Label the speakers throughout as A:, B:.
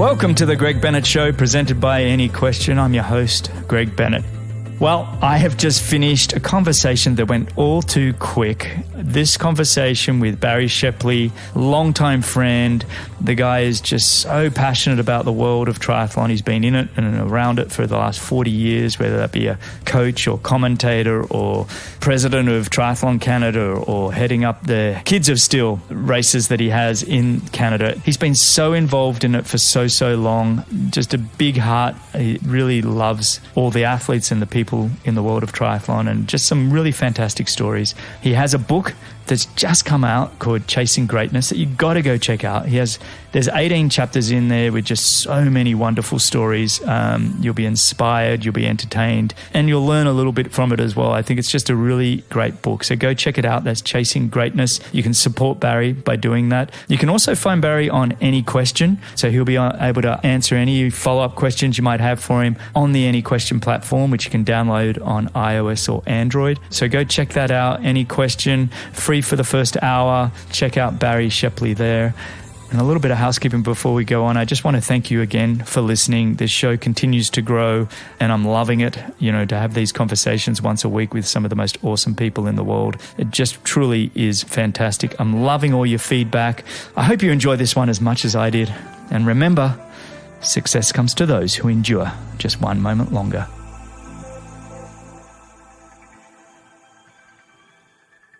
A: Welcome to the Greg Bennett Show, presented by Any Question. I'm your host, Greg Bennett. Well, I have just finished a conversation that went all too quick. This conversation with Barrie Shepley, longtime friend. The guy is just so passionate about the world of triathlon. He's been in it and around it for the last 40 years, whether that be a coach or commentator or president of Triathlon Canada or heading up the Kids of Steel races that he has in Canada. He's been so involved in it for so long. Just a big heart. He really loves all the athletes and the people in the world of triathlon, and just some really fantastic stories. He has a book that's just come out called Chasing Greatness that you've got to go check out. There's 18 chapters in there with just so many wonderful stories. You'll be inspired, you'll be entertained, and you'll learn a little bit from it as well. I think it's just a really great book. So go check it out. That's Chasing Greatness. You can support Barrie by doing that. You can also find Barrie on Any Question. So he'll be able to answer any follow-up questions you might have for him on the Any Question platform, which you can download on iOS or Android. So go check that out. Any Question, free for the first hour. Check out Barrie Shepley there. And a little bit of housekeeping before we go on. I just want to thank you again for listening. This show continues to grow and I'm loving it, to have these conversations once a week with some of the most awesome people in the world. It just truly is fantastic. I'm loving all your feedback. I hope you enjoy this one as much as I did. And remember, success comes to those who endure just one moment longer.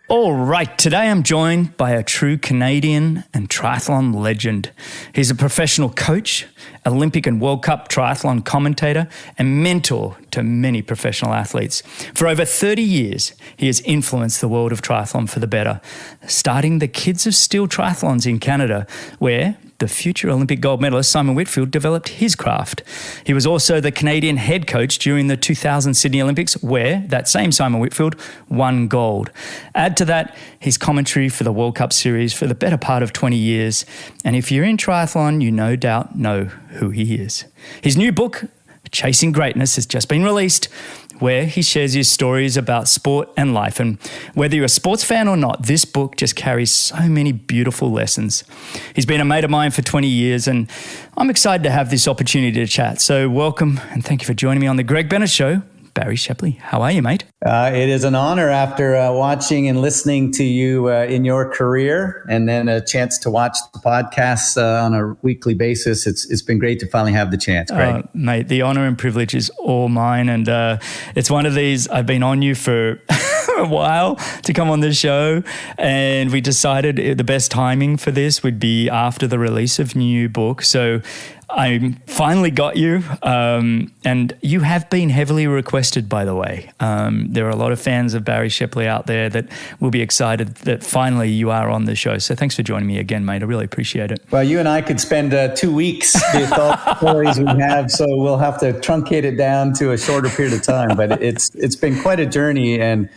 A: All right, today I'm joined by a true Canadian and triathlon legend. He's a professional coach, Olympic and World Cup triathlon commentator, and mentor to many professional athletes. For over 30 years, he has influenced the world of triathlon for the better, starting the Kids of Steel triathlons in Canada, where the future Olympic gold medalist Simon Whitfield developed his craft. He was also the Canadian head coach during the 2000 Sydney Olympics, where that same Simon Whitfield won gold. Add to that his commentary for the World Cup Series for the better part of 20 years. And if you're in triathlon, you no doubt know who he is. His new book, Chasing Greatness, has just been released, where he shares his stories about sport and life. And whether you're a sports fan or not, this book just carries so many beautiful lessons. He's been a mate of mine for 20 years, and I'm excited to have this opportunity to chat. So welcome, and thank you for joining me on the Greg Bennett Show. Barrie Shepley, how are you, mate?
B: It is an honor after watching and listening to you in your career, and then a chance to watch the podcasts on a weekly basis. It's been great to finally have the chance, Greg.
A: Mate, the honor and privilege is all mine, and it's one of these, I've been on you for a while to come on this show, and we decided the best timing for this would be after the release of new book. So I finally got you, and you have been heavily requested, by the way. There are a lot of fans of Barrie Shepley out there that will be excited that finally you are on the show. So thanks for joining me again, mate. I really appreciate it.
B: Well, you and I could spend 2 weeks with all the stories we have, so we'll have to truncate it down to a shorter period of time. But it's been quite a journey, and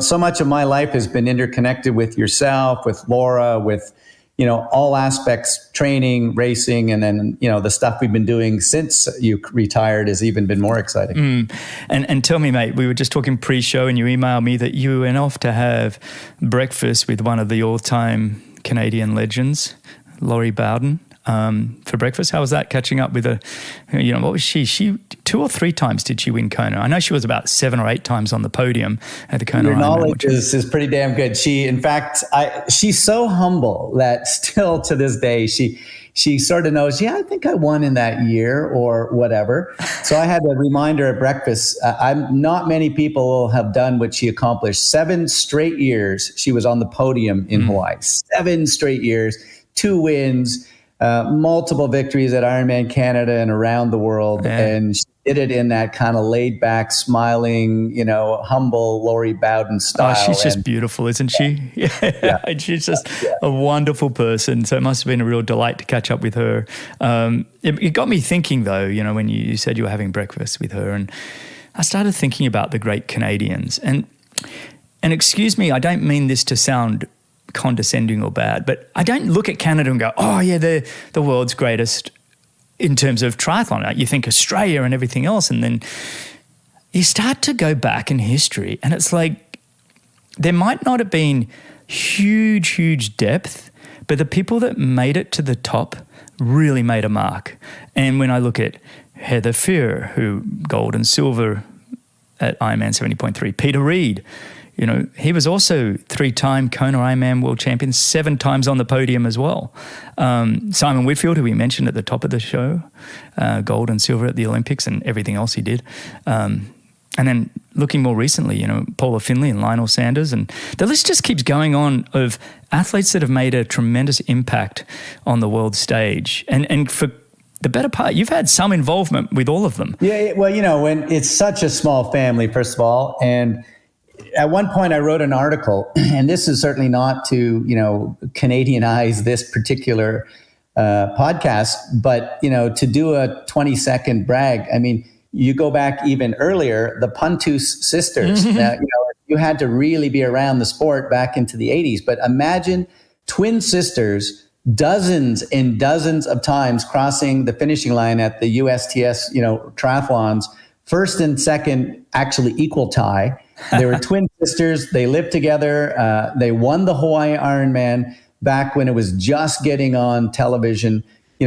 B: so much of my life has been interconnected with yourself, with Laura, with all aspects, training, racing, and then, the stuff we've been doing since you retired has even been more exciting.
A: And tell me, mate, we were just talking pre-show and you emailed me that you went off to have breakfast with one of the all-time Canadian legends, Lori Bowden, for breakfast. How was that, catching up with her? What was she? She 2 or 3 times did she win Kona? I know she was about 7 or 8 times on the podium at the Kona.
B: Your knowledge is pretty damn good. In fact, she's so humble that still to this day, she sort of knows, I think I won in that year or whatever. So I had to remind her at breakfast, not many people have done what she accomplished. 7 straight years she was on the podium in Hawaii. 7 straight years, 2 wins, multiple victories at Ironman Canada and around the world. Yeah. And she did it in that kind of laid back, smiling, humble Lori Bowden style.
A: Oh, she's just beautiful, isn't she? Yeah. She's just a wonderful person. So it must have been a real delight to catch up with her. It got me thinking though, when you said you were having breakfast with her, and I started thinking about the great Canadians, and excuse me, I don't mean this to sound condescending or bad, but I don't look at Canada and go, oh yeah, they're the world's greatest in terms of triathlon. You think Australia and everything else, and then you start to go back in history and it's like there might not have been huge depth, but the people that made it to the top really made a mark. And when I look at Heather Fear, who gold and silver at Ironman 70.3, Peter Reed, he was also 3-time Kona Ironman world champion, 7 times on the podium as well. Simon Whitfield, who we mentioned at the top of the show, gold and silver at the Olympics and everything else he did. And then looking more recently, Paula Finley and Lionel Sanders, and the list just keeps going on of athletes that have made a tremendous impact on the world stage. And for the better part, you've had some involvement with all of them.
B: Yeah, well, when it's such a small family, first of all, and at one point I wrote an article, and this is certainly not to, Canadianize this particular podcast, but, to do a 20-second brag, I mean, you go back even earlier, the Pontus sisters, you had to really be around the sport back into the 80s, but imagine twin sisters, dozens and dozens of times crossing the finishing line at the USTS, triathlons, first and second, actually equal tie. They were twin sisters. They lived together. They won the Hawaii Ironman back when it was just getting on television.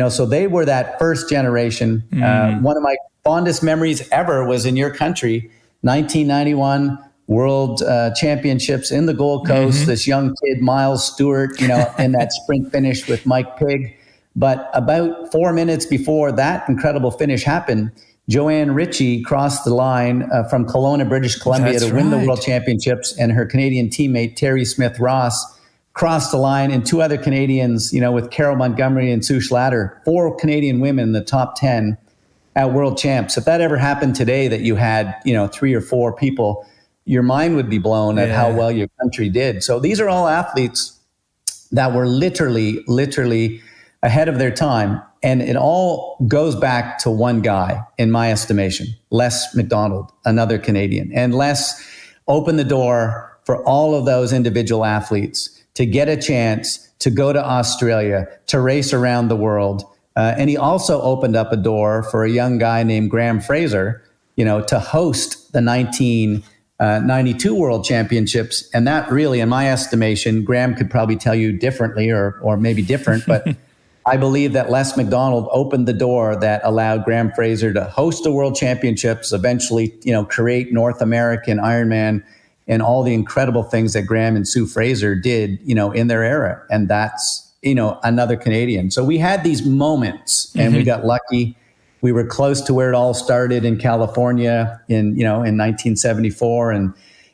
B: So they were that first generation. One of my fondest memories ever was in your country, 1991 World Championships in the Gold Coast. This young kid, Miles Stewart, in that sprint finish with Mike Pigg. But about 4 minutes before that incredible finish happened, Joanne Ritchie crossed the line from Kelowna, British Columbia to win the World Championships, and her Canadian teammate, Terry Smith-Ross, crossed the line, and 2 other Canadians, with Carol Montgomery and Sue Schlatter, 4 Canadian women in the top 10 at World Champs. If that ever happened today, that you had, 3 or 4 people, your mind would be blown at how well your country did. So these are all athletes that were literally ahead of their time. And it all goes back to one guy, in my estimation, Les McDonald, another Canadian. And Les opened the door for all of those individual athletes to get a chance to go to Australia, to race around the world. And he also opened up a door for a young guy named Graham Fraser, to host the 1992 World Championships. And that really, in my estimation, Graham could probably tell you differently or maybe different, but I believe that Les McDonald opened the door that allowed Graham Fraser to host the World Championships, eventually, create North American Ironman and all the incredible things that Graham and Sue Fraser did, in their era. And that's, another Canadian. So we had these moments and we got lucky. We were close to where it all started in California in 1974.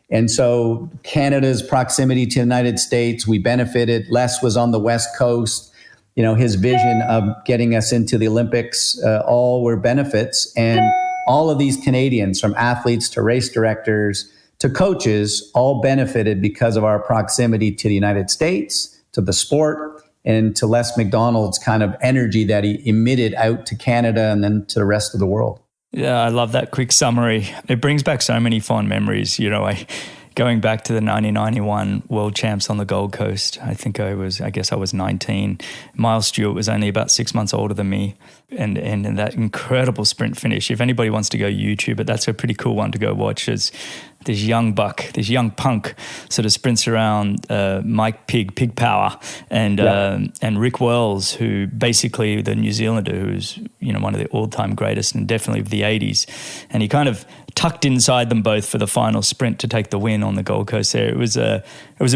B: And so Canada's proximity to the United States, we benefited. Les was on the West Coast. His vision of getting us into the Olympics, all were benefits. And all of these Canadians, from athletes to race directors to coaches, all benefited because of our proximity to the United States, to the sport, and to Les McDonald's kind of energy that he emitted out to Canada and then to the rest of the world.
A: Yeah, I love that quick summary. It brings back so many fond memories. Going back to the 1991 World Champs on the Gold Coast, I guess I was 19. Miles Stewart was only about 6 months older than me. And that incredible sprint finish. If anybody wants to go YouTube it, that's a pretty cool one to go watch. Is this young buck, this young punk sort of sprints around Mike Pig Power and Rick Wells, who basically the New Zealander, who's one of the all-time greatest and definitely of the 80s. And he kind of tucked inside them both for the final sprint to take the win on the Gold Coast there. It was a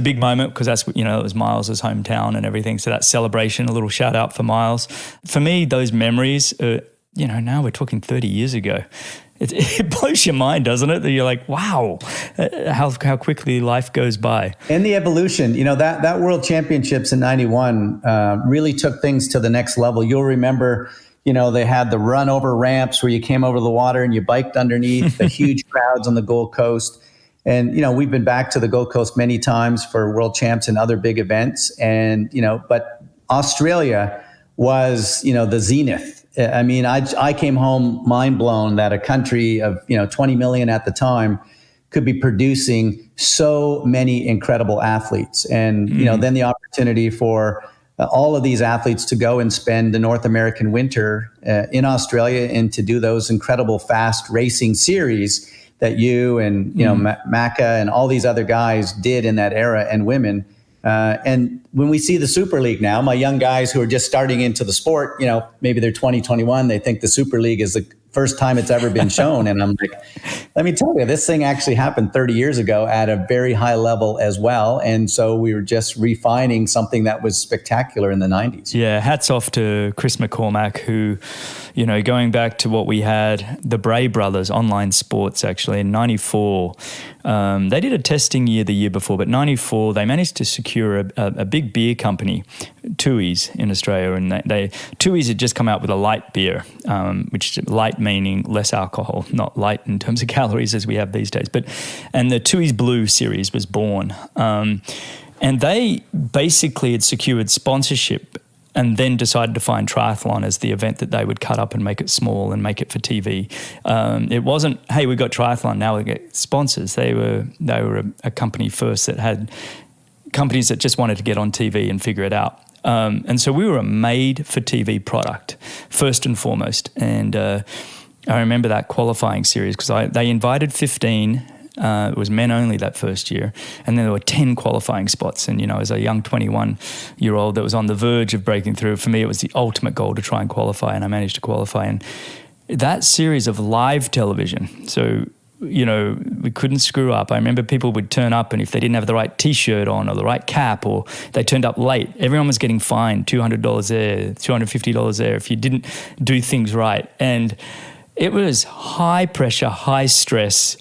A: big moment because that's, it was Miles' hometown and everything. So that celebration, a little shout out for Miles. For me, those memories, now we're talking 30 years ago. It blows your mind, doesn't it? That you're like, wow, how quickly life goes by.
B: And the evolution, that World Championships in 91 really took things to the next level. You'll remember, they had the run over ramps where you came over the water and you biked underneath, the huge crowds on the Gold Coast. And, we've been back to the Gold Coast many times for World Champs and other big events. And, but Australia was, the zenith. I mean, I came home mind blown that a country of, 20 million at the time could be producing so many incredible athletes. And, then the opportunity for all of these athletes to go and spend the North American winter in Australia and to do those incredible fast racing series that you and, Macca and all these other guys did in that era, and women. And when we see the Super League now, my young guys who are just starting into the sport, maybe they're 20, 21, they think the Super League is the first time it's ever been shown. And I'm like, let me tell you, this thing actually happened 30 years ago at a very high level as well. And so we were just refining something that was spectacular in the 90s.
A: Yeah, hats off to Chris McCormack, who, going back to what we had, the Bray brothers, online sports actually, in 94, they did a testing year the year before, but 94, they managed to secure a big beer company, Tui's in Australia, and Tui's had just come out with a light beer, which light meaning less alcohol, not light in terms of calories as we have these days. And the Tui's Blue series was born, and they basically had secured sponsorship and then decided to find triathlon as the event that they would cut up and make it small and make it for TV. It wasn't, hey, we got triathlon, now we get sponsors. They were a company first that had companies that just wanted to get on TV and figure it out. And so we were a made-for-TV product, first and foremost. And I remember that qualifying series because they invited 15. It was men only that first year. And then there were 10 qualifying spots. And, as a young 21-year-old that was on the verge of breaking through, for me, it was the ultimate goal to try and qualify. And I managed to qualify. And that series of live television, so we couldn't screw up. I remember people would turn up, and if they didn't have the right T-shirt on or the right cap, or they turned up late, everyone was getting fined $200 there, $250 there if you didn't do things right. And it was high pressure, high stress,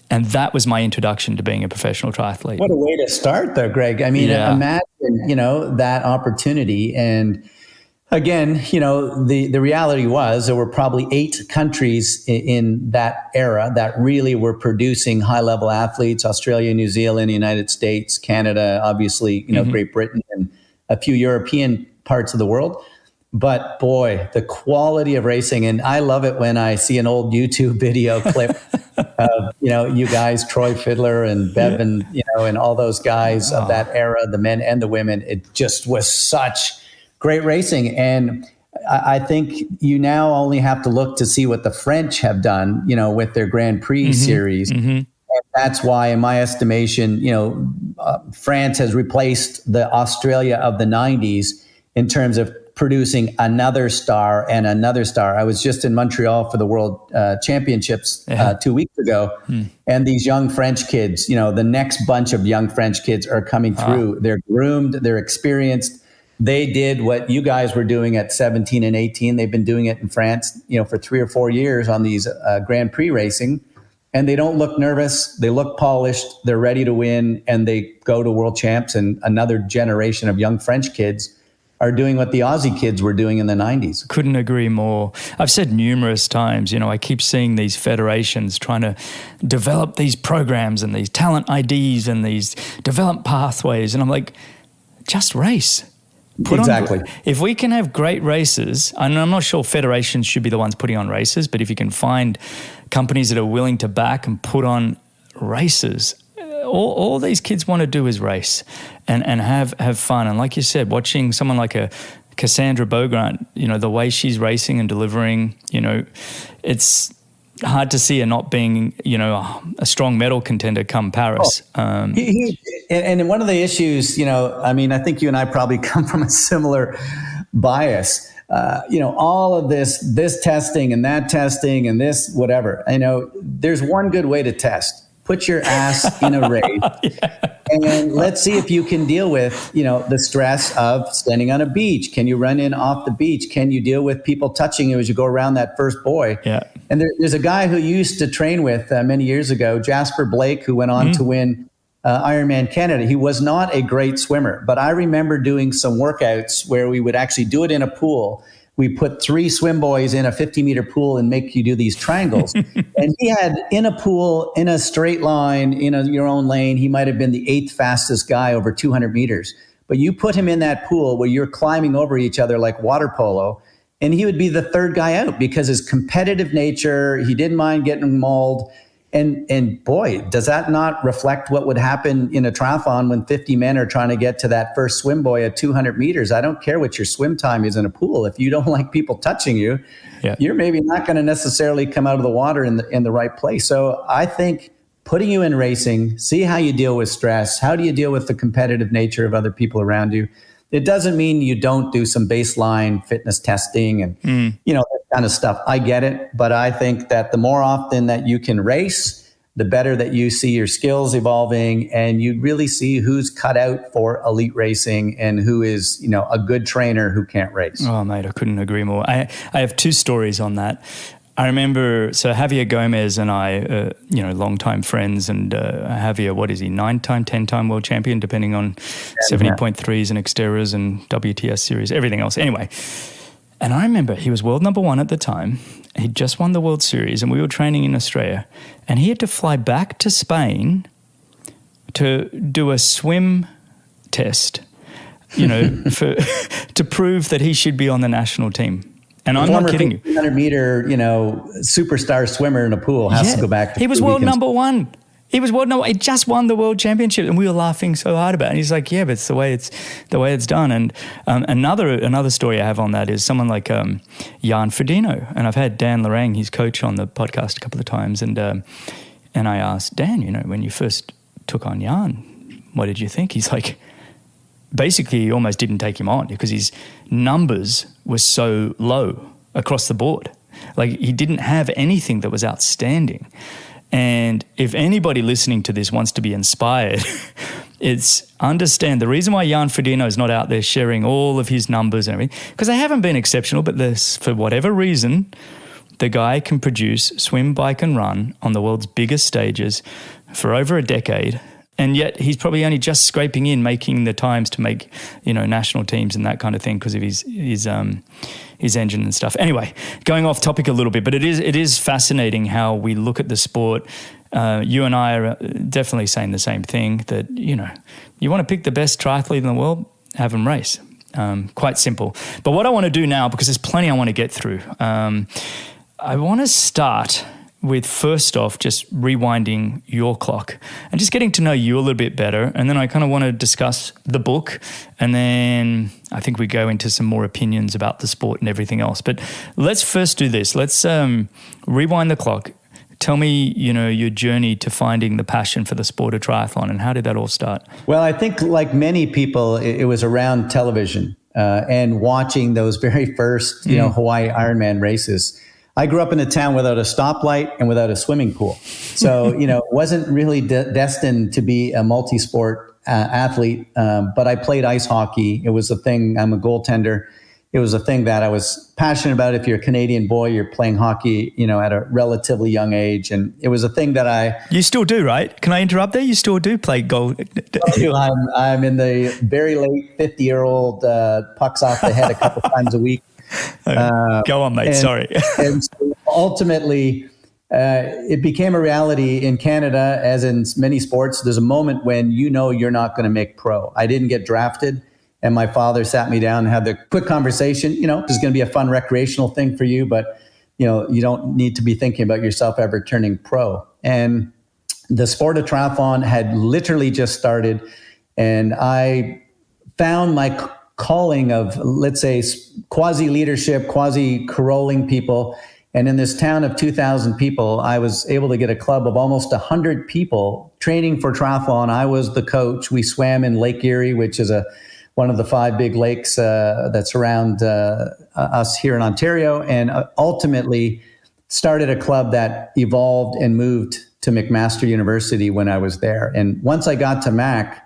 A: and that was my introduction to being a professional triathlete.
B: What a way to start, though, Greg. I mean, imagine, that opportunity. And again, the reality was there were probably 8 countries in that era that really were producing high-level athletes: Australia, New Zealand, the United States, Canada, obviously, Great Britain, and a few European parts of the world. But boy, the quality of racing, and I love it when I see an old YouTube video clip of, you guys, Troy Fiddler and Bevan, and all those guys of that era, the men and the women. It just was such great racing. And I think you now only have to look to see what the French have done, with their Grand Prix series. And that's why, in my estimation, France has replaced the Australia of the 90s in terms of producing another star and another star. I was just in Montreal for the World Championships 2 weeks ago, and these young French kids, the next bunch of young French kids are coming through. They're groomed, they're experienced. They did what you guys were doing at 17 and 18. They've been doing it in France, for 3 or 4 years on these Grand Prix racing. And they don't look nervous. They look polished. They're ready to win. And they go to world champs. And another generation of young French kids are doing what the Aussie kids were doing in the 90s.
A: Couldn't agree more. I've said numerous times, I keep seeing these federations trying to develop these programs and these talent IDs and these development pathways. And I'm like, just race.
B: Exactly.
A: If we can have great races, and I'm not sure federations should be the ones putting on races, but if you can find companies that are willing to back and put on races, all these kids want to do is race and have fun. And like you said, watching someone like a Cassandra Bogrant, the way she's racing and delivering, it's hard to see her not being, a strong medal contender come Paris.
B: And one of the issues, I think you and I probably come from a similar bias. All of this testing and that testing and this whatever. There's one good way to test. Put your ass in a race and let's see if you can deal with, the stress of standing on a beach. Can you run in off the beach? Can you deal with people touching you as you go around that first buoy?
A: Yeah.
B: And there's a guy who used to train with many years ago, Jasper Blake, who went on to win Ironman Canada. He was not a great swimmer, but I remember doing some workouts where we would actually do it in a pool. We put 3 swim boys in a 50-meter pool and make you do these triangles. And he had, in a pool, in a straight line, in your own lane, he might have been the 8th fastest guy over 200 meters. But you put him in that pool where you're climbing over each other like water polo, and he would be the 3rd guy out because his competitive nature, he didn't mind getting mauled. And boy, does that not reflect what would happen in a triathlon when 50 men are trying to get to that first swim buoy at 200 meters? I don't care what your swim time is in a pool. If you don't like people touching you, you're maybe not going to necessarily come out of the water in the right place. So I think putting you in racing, see how you deal with stress. How do you deal with the competitive nature of other people around you? It doesn't mean you don't do some baseline fitness testing and, that kind of stuff. I get it. But I think that the more often that you can race, the better that you see your skills evolving, and you really see who's cut out for elite racing and who is, a good trainer who can't race.
A: Oh, mate, I couldn't agree more. I have two stories on that. I remember, so Javier Gomez and I, longtime friends, and Javier, what is he, 9-time, 10-time world champion, depending on 70.3s and Xterras and WTS series, everything else. Anyway, and I remember he was world number one at the time. He'd just won the World Series, and we were training in Australia, and he had to fly back to Spain to do a swim test, to prove that he should be on the national team. And I'm not kidding you.
B: 100-meter, superstar swimmer in a pool has to go back.
A: He was world number one. He was world number one. He just won the world championship, and we were laughing so hard about it. And he's like, "Yeah, but it's the way it's done." And another story I have on that is someone like Jan Frodeno, and I've had Dan Lorang, his coach, on the podcast a couple of times, and I asked Dan, when you first took on Jan, what did you think? He's like, basically, he almost didn't take him on because his numbers were so low across the board. Like, he didn't have anything that was outstanding. And if anybody listening to this wants to be inspired, it's understand the reason why Jan Frodeno is not out there sharing all of his numbers and everything, because they haven't been exceptional, but for whatever reason, the guy can produce swim, bike, and run on the world's biggest stages for over a decade. And yet he's probably only just scraping in, making the times to make, national teams and that kind of thing because of his engine and stuff. Anyway, going off topic a little bit, but it is fascinating how we look at the sport. You and I are definitely saying the same thing, that, you want to pick the best triathlete in the world, have them race. Quite simple. But what I want to do now, because there's plenty I want to get through, I want to start with, first off, just rewinding your clock and just getting to know you a little bit better. And then I kind of want to discuss the book. And then I think we go into some more opinions about the sport and everything else. But let's first do this. Let's rewind the clock. Tell me, your journey to finding the passion for the sport of triathlon, and how did that all start?
B: Well, I think like many people, it was around television and watching those very first, Hawaii Ironman races. I grew up in a town without a stoplight and without a swimming pool. So, it wasn't really destined to be a multi-sport athlete, but I played ice hockey. It was a thing. I'm a goaltender. It was a thing that I was passionate about. If you're a Canadian boy, you're playing hockey, at a relatively young age. And it was a thing that
A: You still do, right? Can I interrupt there? You still do play goal?
B: I'm in the very late 50-year-old pucks off the head a couple times a week.
A: Go on, mate. Sorry.
B: And so ultimately, it became a reality in Canada, as in many sports. There's a moment when you're not going to make pro. I didn't get drafted, and my father sat me down and had the quick conversation. This is going to be a fun recreational thing for you, but you don't need to be thinking about yourself ever turning pro. And the sport of triathlon had literally just started, and I found my calling of, let's say, quasi-leadership, quasi-caroling people. And in this town of 2,000 people, I was able to get a club of almost 100 people training for triathlon. I was the coach. We swam in Lake Erie, which is one of the 5 big lakes that surround us here in Ontario, and ultimately started a club that evolved and moved to McMaster University when I was there. And once I got to Mac,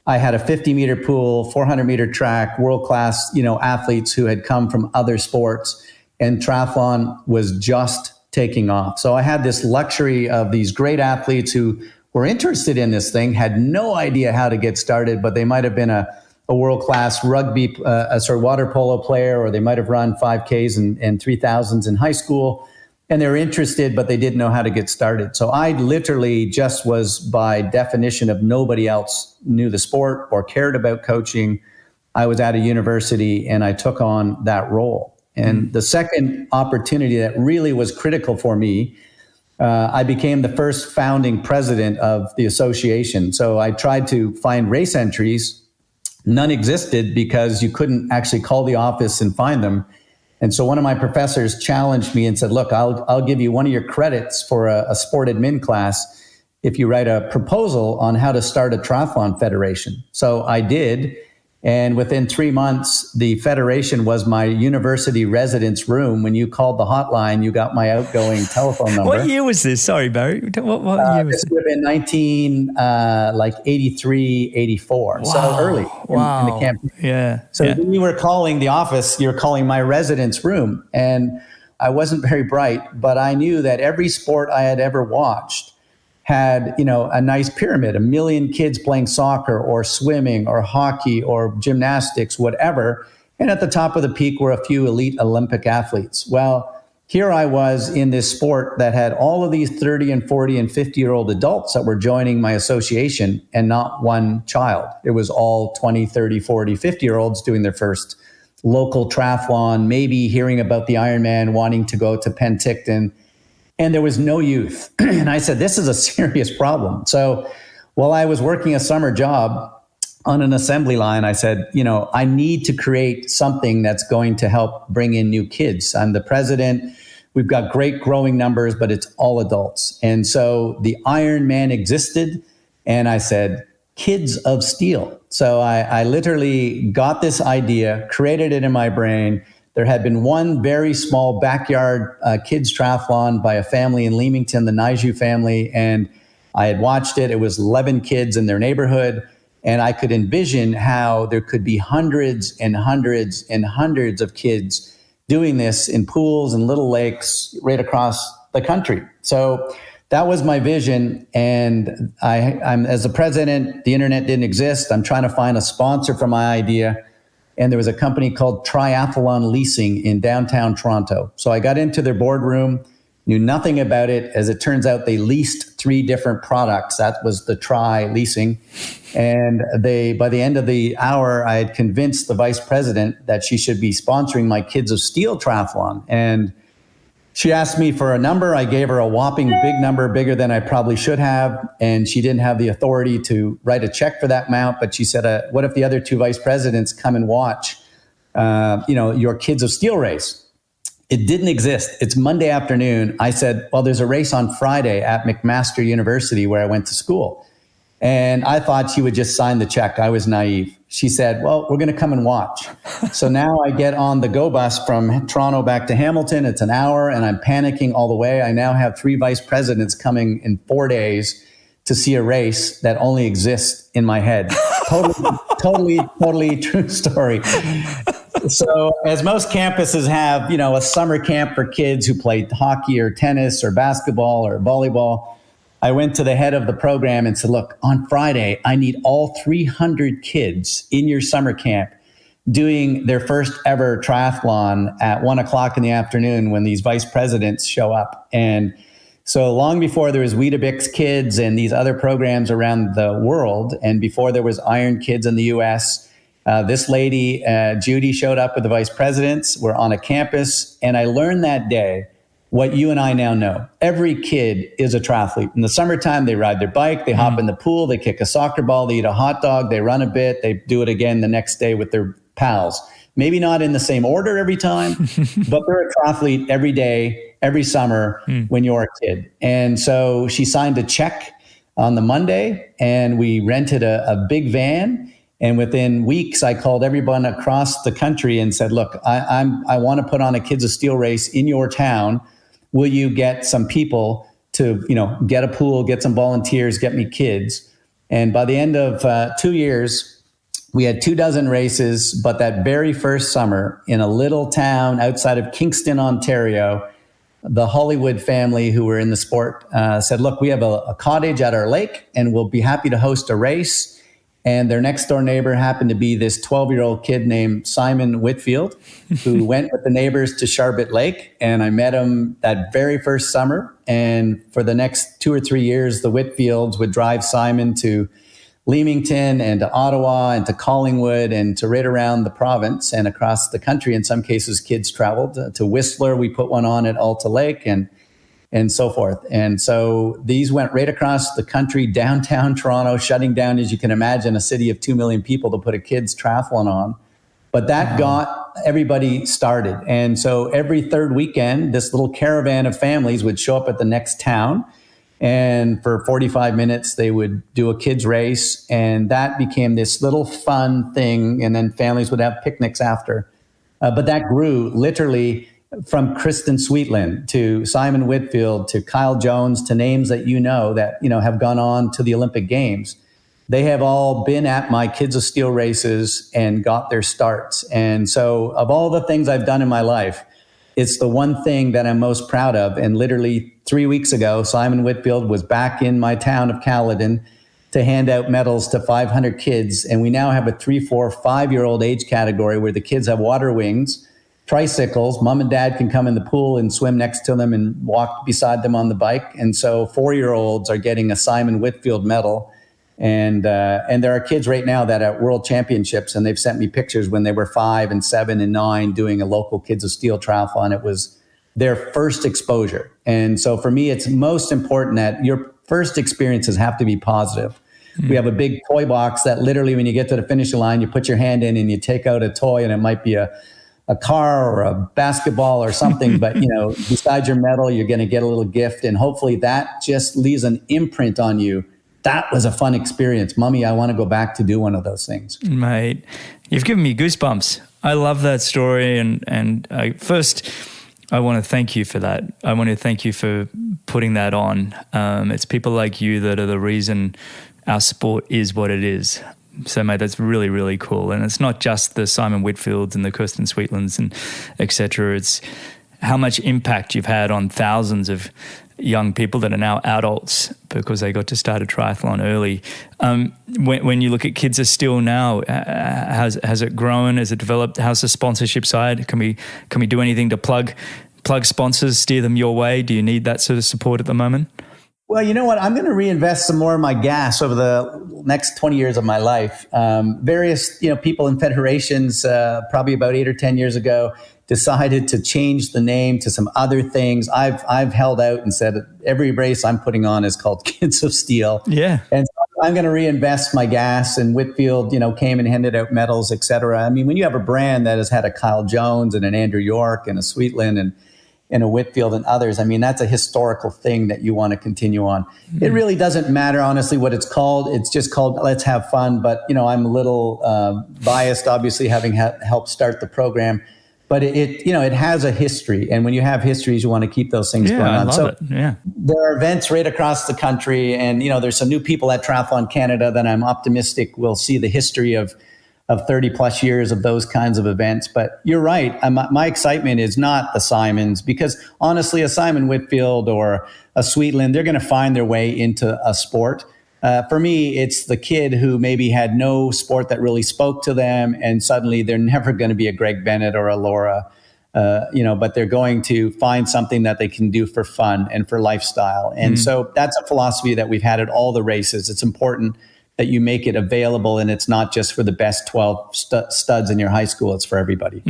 B: I had a 50-meter pool, 400-meter track, world-class, athletes who had come from other sports, and triathlon was just taking off. So I had this luxury of these great athletes who were interested in this thing, had no idea how to get started, but they might have been a world-class rugby, water polo player, or they might have run 5Ks and 3,000s in high school. And they were interested, but they didn't know how to get started. So I literally just was, by definition of nobody else knew the sport or cared about coaching. I was at a university and I took on that role. And the second opportunity that really was critical for me, I became the first founding president of the association. So I tried to find race entries. None existed because you couldn't actually call the office and find them. And so one of my professors challenged me and said, look, I'll give you one of your credits for a sport admin class if you write a proposal on how to start a triathlon federation. So I did. And within 3 months, the federation was my university residence room. When you called the hotline, you got my outgoing telephone number.
A: What year was this? Sorry, Barry. What year was
B: this
A: it?
B: would have been 1983, 84.
A: Wow.
B: So early in the campaign.
A: Yeah.
B: So when you were calling the office, you were calling my residence room. And I wasn't very bright, but I knew that every sport I had ever watched had, a nice pyramid, 1 million kids playing soccer or swimming or hockey or gymnastics, whatever. And at the top of the peak were a few elite Olympic athletes. Well, here I was in this sport that had all of these 30 and 40 and 50-year-old adults that were joining my association and not one child. It was all 20, 30, 40, 50-year-olds doing their first local triathlon, maybe hearing about the Ironman, wanting to go to Penticton. And there was no youth. And I said, this is a serious problem. So while I was working a summer job on an assembly line, I said, I need to create something that's going to help bring in new kids. I'm the president. We've got great growing numbers, but it's all adults. And so the Ironman existed. And I said, kids of steel. So I literally got this idea, created it in my brain. There had been one very small backyard kids triathlon by a family in Leamington, the Naiju family, and I had watched it. It was 11 kids in their neighborhood, and I could envision how there could be hundreds and hundreds and hundreds of kids doing this in pools and little lakes right across the country. So that was my vision, and I'm as the president, the internet didn't exist. I'm trying to find a sponsor for my idea. And there was a company called Triathlon Leasing in downtown Toronto. So I got into their boardroom, knew nothing about it. As it turns out, they leased 3 different products. That was the Tri Leasing. And by the end of the hour, I had convinced the vice president that she should be sponsoring my Kids of Steel triathlon. And she asked me for a number. I gave her a whopping big number, bigger than I probably should have. And she didn't have the authority to write a check for that amount. But she said, what if the other 2 vice presidents come and watch, your Kids of Steel race? It didn't exist. It's Monday afternoon. I said, well, there's a race on Friday at McMaster University where I went to school. And I thought she would just sign the check. I was naive. She said, well, we're going to come and watch. So now I get on the GO bus from Toronto back to Hamilton. It's an hour and I'm panicking all the way. I now have 3 vice presidents coming in 4 days to see a race that only exists in my head. Totally true story. So as most campuses have, a summer camp for kids who play hockey or tennis or basketball or volleyball, I went to the head of the program and said, look, on Friday, I need all 300 kids in your summer camp doing their first ever triathlon at 1:00 in the afternoon when these vice presidents show up. And so long before there was Weetabix Kids and these other programs around the world, and before there was Iron Kids in the US, this lady, Judy, showed up with the vice presidents. We're on a campus. And I learned that day what you and I now know. Every kid is a triathlete. In the summertime, they ride their bike, they hop in the pool, they kick a soccer ball, they eat a hot dog, they run a bit, they do it again the next day with their pals. Maybe not in the same order every time, but they're a triathlete every day, every summer when you're a kid. And so she signed a check on the Monday and we rented a big van. And within weeks, I called everyone across the country and said, look, I want to put on a Kids of Steel race in your town. Will you get some people to, get a pool, get some volunteers, get me kids? And by the end of 2 years, we had 24 races. But that very first summer in a little town outside of Kingston, Ontario, the Hollywood family who were in the sport said, look, we have a cottage at our lake and we'll be happy to host a race. And their next door neighbor happened to be this 12-year-old kid named Simon Whitfield, who went with the neighbors to Charbet Lake. And I met him that very first summer. And for the next 2 or 3 years, the Whitfields would drive Simon to Leamington and to Ottawa and to Collingwood and to right around the province and across the country. In some cases, kids traveled to Whistler. We put one on at Alta Lake and so forth. And so these went right across the country, downtown Toronto, shutting down, as you can imagine, a city of 2 million people to put a kids triathlon on. But that got everybody started. And so every third weekend, this little caravan of families would show up at the next town. And for 45 minutes, they would do a kids race. And that became this little fun thing. And then families would have picnics after. But that grew literally from Kristen Sweetland to Simon Whitfield to Kyle Jones to names that that have gone on to the Olympic Games. They have all been at my Kids of Steel races and got their starts. And so of all the things I've done in my life, it's the one thing that I'm most proud of. And literally 3 weeks ago, Simon Whitfield was back in my town of Caledon to hand out medals to 500 kids. And we now have a 3, 4, 5-year-old age category where the kids have water wings, tricycles. Mom and dad can come in the pool and swim next to them and walk beside them on the bike. And so 4-year-olds are getting a Simon Whitfield medal. And there are kids right now that are at World Championships, and they've sent me pictures when they were 5 and 7 and 9 doing a local Kids of Steel triathlon. It was their first exposure. And so for me, it's most important that your first experiences have to be positive. We have a big toy box that literally when you get to the finish line, you put your hand in and you take out a toy, and it might be a car or a basketball or something, but besides your medal, you're going to get a little gift. And hopefully that just leaves an imprint on you. That was a fun experience. Mommy, I want to go back to do one of those things.
A: Mate, you've given me goosebumps. I love that story. And first, I want to thank you for that. I want to thank you for putting that on. It's people like you that are the reason our sport is what it is. So, mate, that's really, really cool. And it's not just the Simon Whitfields and the Kirsten Sweetlands and et cetera. It's how much impact you've had on thousands of young people that are now adults because they got to start a triathlon early. When you look at Kids of Steel now, has it grown? Has it developed? How's the sponsorship side? Can we do anything to plug sponsors, steer them your way? Do you need that sort of support at the moment?
B: Well, you know what? I'm going to reinvest some more of my gas over the next 20 years of my life. Various people in federations, probably about 8 or 10 years ago, decided to change the name to some other things. I've held out and said every race I'm putting on is called Kids of Steel. Yeah. And so I'm going to reinvest my gas. And Whitfield, came and handed out medals, et cetera. I mean, when you have a brand that has had a Kyle Jones and an Andrew York and a Sweetland and a Whitfield and others, I mean, that's a historical thing that you want to continue on. Mm-hmm. It really doesn't matter, honestly, what it's called. It's just called Let's Have Fun. But, I'm a little biased, obviously, having helped start the program. But it has a history. And when you have histories, you want to keep those things going on.
A: I love it. Yeah.
B: There are events right across the country. And, there's some new people at Triathlon Canada that I'm optimistic will see the history of 30 plus years of those kinds of events. But you're right. My excitement is not the Simons, because honestly, a Simon Whitfield or a Sweetland, they're going to find their way into a sport. For me, it's the kid who maybe had no sport that really spoke to them, and suddenly they're never going to be a Greg Bennett or a Laura, but they're going to find something that they can do for fun and for lifestyle. And so that's a philosophy that we've had at all the races. It's important that you make it available, and it's not just for the best 12 studs in your high school. It's for everybody.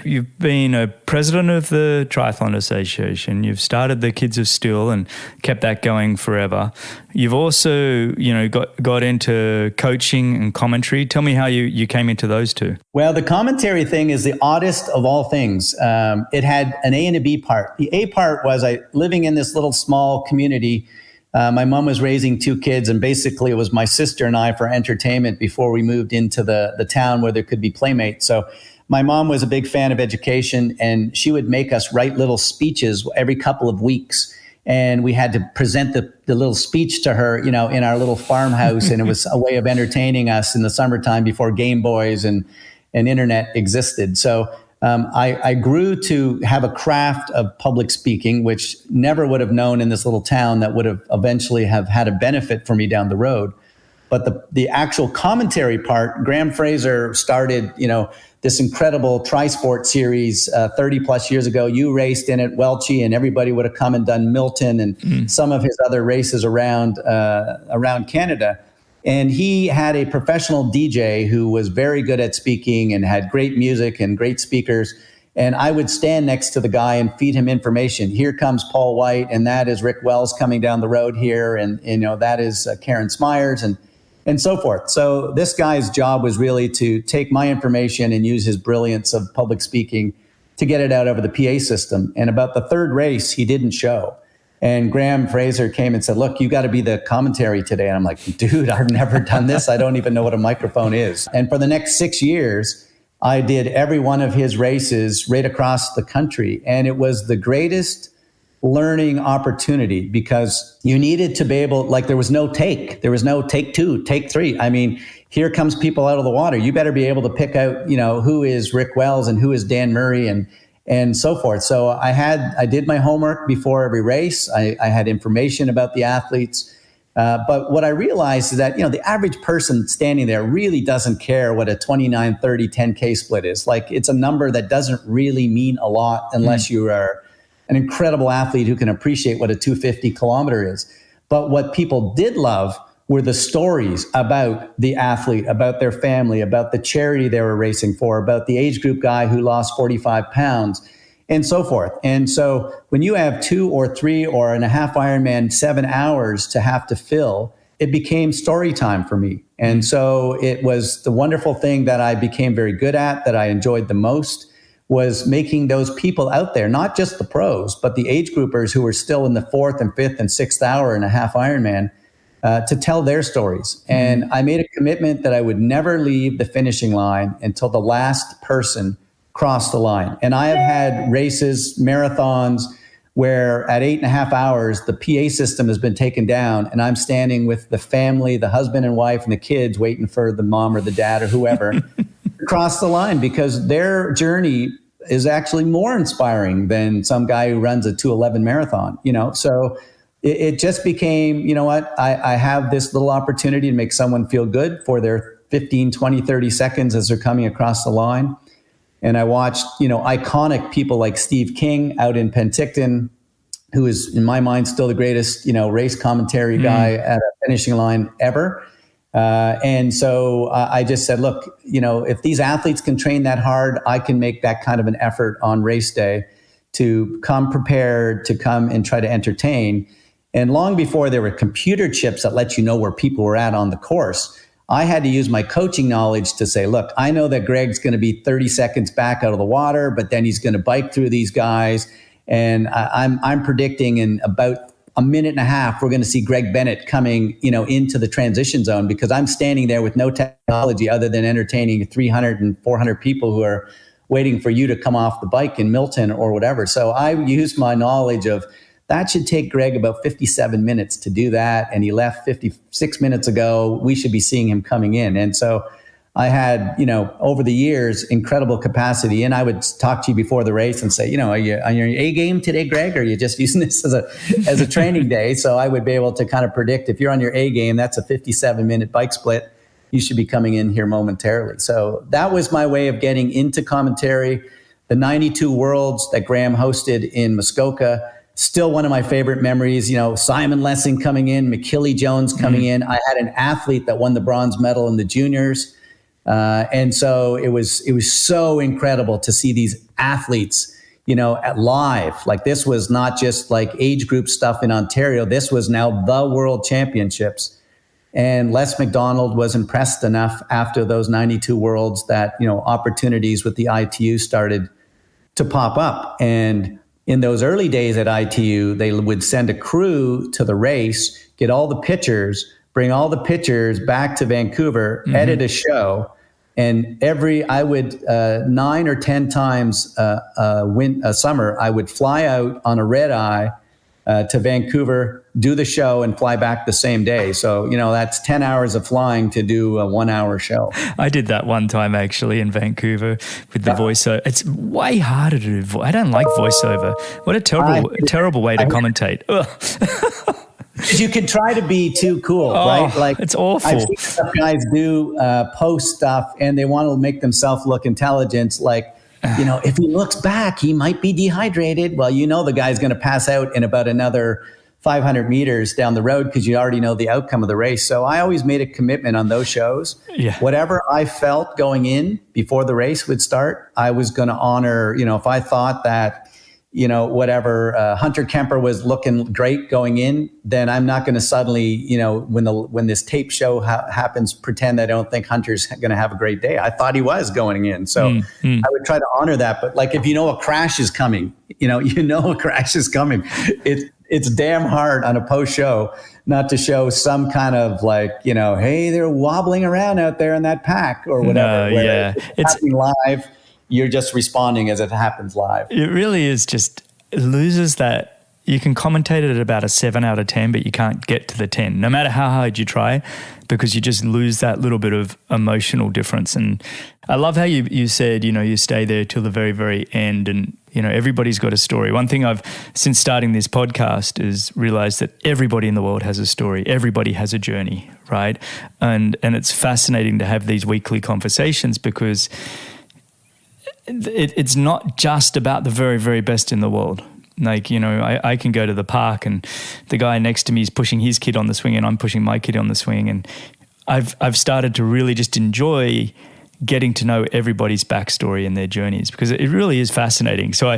A: You've been a president of the Triathlon Association. You've started the Kids of Steel and kept that going forever. You've also, got into coaching and commentary. Tell me how you came into those two.
B: Well, the commentary thing is the oddest of all things. It had an A and a B part. The A part was living in this little small community. My mom was raising 2 kids, and basically it was my sister and I for entertainment before we moved into the town where there could be playmates. So my mom was a big fan of education, and she would make us write little speeches every couple of weeks. And we had to present the little speech to her, in our little farmhouse. And it was a way of entertaining us in the summertime before Game Boys and internet existed. So I grew to have a craft of public speaking, which never would have known in this little town that would have eventually have had a benefit for me down the road. But the actual commentary part, Graham Fraser started, this incredible tri-sport series 30 plus years ago. You raced in it, Welchie, and everybody would have come and done Milton and some of his other races around Canada. And he had a professional DJ who was very good at speaking and had great music and great speakers. And I would stand next to the guy and feed him information. Here comes Paul White, and that is Rick Wells coming down the road here. And, that is Karen Smyers and so forth. So this guy's job was really to take my information and use his brilliance of public speaking to get it out over the PA system. And about the third race, he didn't show. And Graham Fraser came and said, look, you got to be the commentary today. And I'm like, dude, I've never done this. I don't even know what a microphone is. And for the next 6 years, I did every one of his races right across the country. And it was the greatest learning opportunity because you needed to be able, like there was no take 2, take 3. I mean, here comes people out of the water. You better be able to pick out, who is Rick Wells and who is Dan Murray and so forth. So I did my homework before every race. I had information about the athletes. But what I realized is that, the average person standing there really doesn't care what a 29, 30, 10K split is. Like it's a number that doesn't really mean a lot unless you are an incredible athlete who can appreciate what a 250 kilometer is. But what people did love were the stories about the athlete, about their family, about the charity they were racing for, about the age group guy who lost 45 pounds, and so forth. And so when you have 2 or 3 or and a half Ironman, 7 hours to have to fill, it became story time for me. And so it was the wonderful thing that I became very good at, that I enjoyed the most, was making those people out there, not just the pros, but the age groupers who were still in the 4th and 5th and 6th hour and a half Ironman, to tell their stories. And I made a commitment that I would never leave the finishing line until the last person crossed the line. And I have had races, marathons, where at 8.5 hours, the PA system has been taken down and I'm standing with the family, the husband and wife and the kids waiting for the mom or the dad or whoever to cross the line, because their journey is actually more inspiring than some guy who runs a 2:11 marathon, So it just became, I have this little opportunity to make someone feel good for their 15, 20, 30 seconds as they're coming across the line. And I watched, iconic people like Steve King out in Penticton, who is in my mind still the greatest, race commentary guy at a finishing line ever. And so I just said, look, if these athletes can train that hard, I can make that kind of an effort on race day to come prepared, to come and try to entertain. And long before there were computer chips that let you know where people were at on the course, I had to use my coaching knowledge to say, look, I know that Greg's going to be 30 seconds back out of the water, but then he's going to bike through these guys. And I'm predicting in about a minute and a half, we're going to see Greg Bennett coming, into the transition zone, because I'm standing there with no technology other than entertaining 300 and 400 people who are waiting for you to come off the bike in Milton or whatever. So I used my knowledge of that should take Greg about 57 minutes to do that. And he left 56 minutes ago. We should be seeing him coming in. And so I had, over the years, incredible capacity. And I would talk to you before the race and say, are you on your A game today, Greg? Or are you just using this as a training day? So I would be able to kind of predict, if you're on your A game, that's a 57-minute bike split. You should be coming in here momentarily. So that was my way of getting into commentary. The 92 Worlds that Graham hosted in Muskoka, still one of my favorite memories. Simon Lessing coming in, McKillie Jones coming in. I had an athlete that won the bronze medal in the juniors. And so it was so incredible to see these athletes, at live. Like, this was not just like age group stuff in Ontario. This was now the World Championships. And Les McDonald was impressed enough after those 92 Worlds that, opportunities with the ITU started to pop up. And in those early days at ITU, they would send a crew to the race, get all the pictures, bring all the pictures back to Vancouver, edit a show. And I would 9 or 10 times a summer, I would fly out on a red eye to Vancouver, do the show, and fly back the same day. So, that's 10 hours of flying to do a 1-hour show.
A: I did that one time actually in Vancouver with the voiceover. It's way harder to do. I don't like voiceover. What a terrible way to commentate.
B: You can try to be too cool, right? Like,
A: it's awful.
B: I've seen some guys do post stuff and they want to make themselves look intelligent. Like, if he looks back, he might be dehydrated. Well, the guy's going to pass out in about another 500 meters down the road because you already know the outcome of the race. So I always made a commitment on those shows. Yeah. Whatever I felt going in before the race would start, I was going to honor, if I thought that, Hunter Kemper was looking great going in, then I'm not going to suddenly, when this tape show happens, pretend I don't think Hunter's going to have a great day. I thought he was going in. So I would try to honor that. But like, if a crash is coming, a crash is coming. it's damn hard on a post show not to show some kind of like, hey, they're wobbling around out there in that pack or whatever.
A: No, yeah.
B: It's happening live. You're just responding as it happens live.
A: It really is just, it loses that. You can commentate it at about a 7 out of 10, but you can't get to the 10, no matter how hard you try, because you just lose that little bit of emotional difference. And I love how you said, you stay there till the very, very end, and, everybody's got a story. One thing I've, since starting this podcast, is realized that everybody in the world has a story. Everybody has a journey, right? And it's fascinating to have these weekly conversations, because it's not just about the very, very best in the world. Like, I can go to the park and the guy next to me is pushing his kid on the swing and I'm pushing my kid on the swing. And I've started to really just enjoy getting to know everybody's backstory and their journeys, because it really is fascinating. So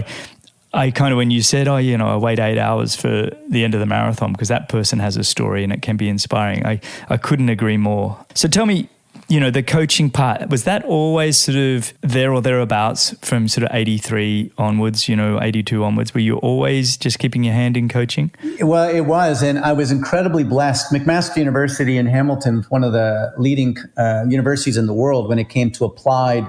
A: I kind of, when you said, I wait 8 hours for the end of the marathon because that person has a story and it can be inspiring, I couldn't agree more. So tell me, the coaching part, was that always sort of there or thereabouts from sort of 83 onwards, 82 onwards? Were you always just keeping your hand in coaching?
B: Well, it was. And I was incredibly blessed. McMaster University in Hamilton, one of the leading universities in the world when it came to applied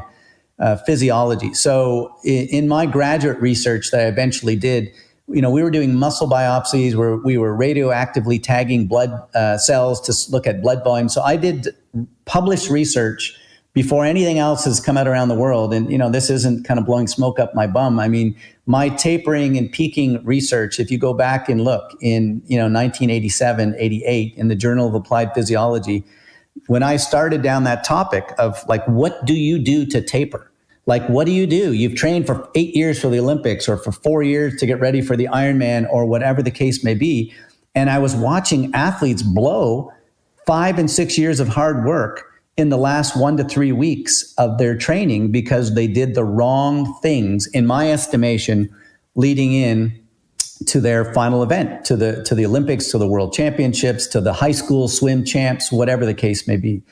B: physiology. So in my graduate research that I eventually did, we were doing muscle biopsies where we were radioactively tagging blood cells to look at blood volume. So I did published research before anything else has come out around the world. And, this isn't kind of blowing smoke up my bum. I mean, my tapering and peaking research, if you go back and look in, 1987, 88 in the Journal of Applied Physiology, when I started down that topic of like, what do you do to taper? Like, what do? You've trained for 8 years for the Olympics or for 4 years to get ready for the Ironman or whatever the case may be. And I was watching athletes blow 5 and 6 years of hard work in the last 1 to 3 weeks of their training because they did the wrong things, in my estimation, leading in to their final event, to the Olympics, to the World Championships, to the high school swim champs, whatever the case may be.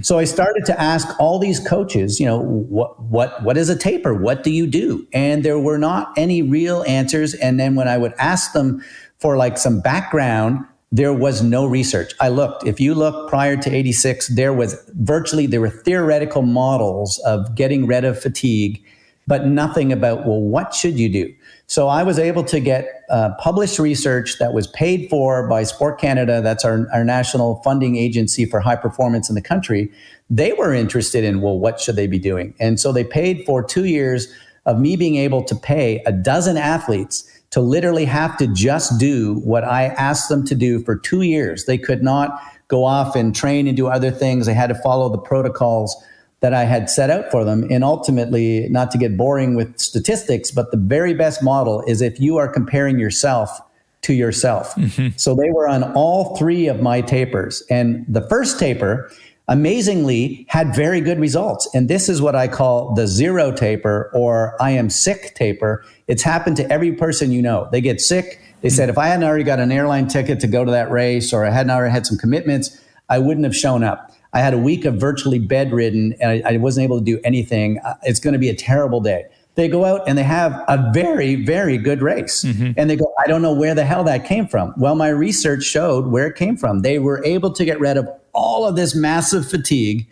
B: So I started to ask all these coaches, what is a taper? What do you do? And there were not any real answers. And then when I would ask them for like some background, there was no research. I looked. If you look prior to 86, there were theoretical models of getting rid of fatigue, but nothing about, well, what should you do? So I was able to get published research that was paid for by Sport Canada. That's our national funding agency for high performance in the country. They were interested in, well, what should they be doing? And so they paid for 2 years of me being able to pay a dozen athletes to literally have to just do what I asked them to do for 2 years. They could not go off and train and do other things. They had to follow the protocols that I had set out for them. And ultimately, not to get boring with statistics, but the very best model is if you are comparing yourself to yourself. Mm-hmm. So they were on all 3 of my tapers. And the first taper, amazingly, had very good results. And this is what I call the zero taper, or I am sick taper. It's happened to every person you know. They get sick. They said, if I hadn't already got an airline ticket to go to that race, or I hadn't already had some commitments, I wouldn't have shown up. I had a week of virtually bedridden and I wasn't able to do anything. It's going to be a terrible day. They go out and they have a very, very good race. Mm-hmm. And they go, I don't know where the hell that came from. Well, my research showed where it came from. They were able to get rid of all of this massive fatigue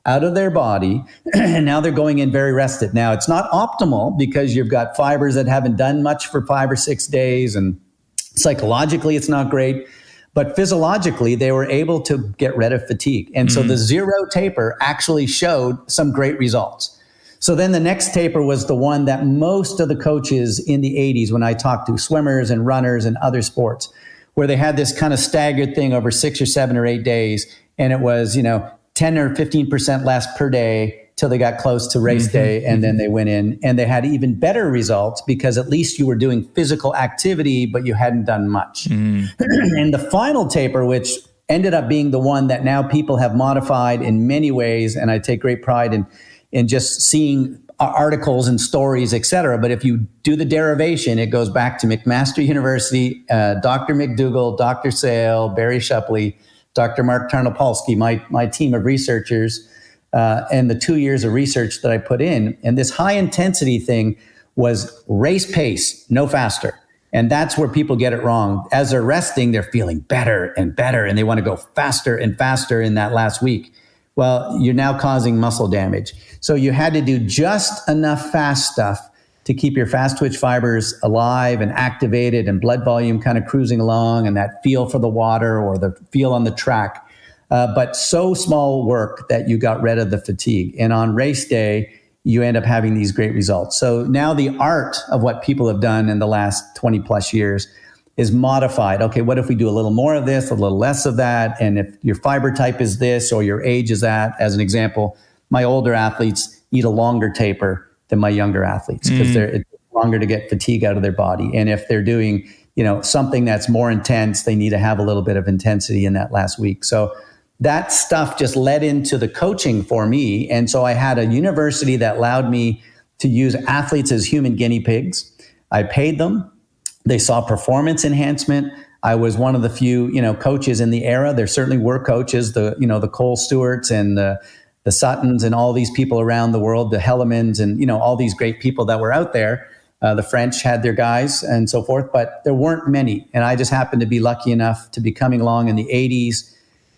B: out of their body. And now they're going in very rested. Now, it's not optimal because you've got fibers that haven't done much for 5 or 6 days. And psychologically, it's not great. But physiologically, they were able to get rid of fatigue. And so the zero taper actually showed some great results. So then the next taper was the one that most of the coaches in the 80s, when I talked to swimmers and runners and other sports, where they had this kind of staggered thing over 6 or 7 or 8 days. And it was, 10 or 15% less per day till they got close to race day. And then they went in and they had even better results because at least you were doing physical activity, but you hadn't done much. And the final taper, which ended up being the one that now people have modified in many ways. And I take great pride in just seeing articles and stories, et cetera. But if you do the derivation, it goes back to McMaster University, Dr. McDougall, Dr. Sale, Barrie Shepley, Dr. Mark Tarnopolsky, my team of researchers, and the 2 years of research that I put in. And this high intensity thing was race pace, no faster. And that's where people get it wrong. As they're resting, they're feeling better and better, and they want to go faster and faster in that last week. Well, you're now causing muscle damage. So you had to do just enough fast stuff to keep your fast twitch fibers alive and activated and blood volume kind of cruising along and that feel for the water or the feel on the track. But so small work that you got rid of the fatigue. And on race day, you end up having these great results. So now the art of what people have done in the last 20 plus years is modified. Okay, what if we do a little more of this, a little less of that? And if your fiber type is this or your age is that, as an example, my older athletes eat a longer taper than my younger athletes because it's longer to get fatigue out of their body. And if they're doing, something that's more intense, they need to have a little bit of intensity in that last week. So that stuff just led into the coaching for me. And so I had a university that allowed me to use athletes as human guinea pigs. I paid them. They saw performance enhancement. I was one of the few, coaches in the era. There certainly were coaches, the Cole Stewarts and the Suttons and all these people around the world, the Hellemans and, all these great people that were out there. The French had their guys and so forth, but there weren't many. And I just happened to be lucky enough to be coming along in the 80s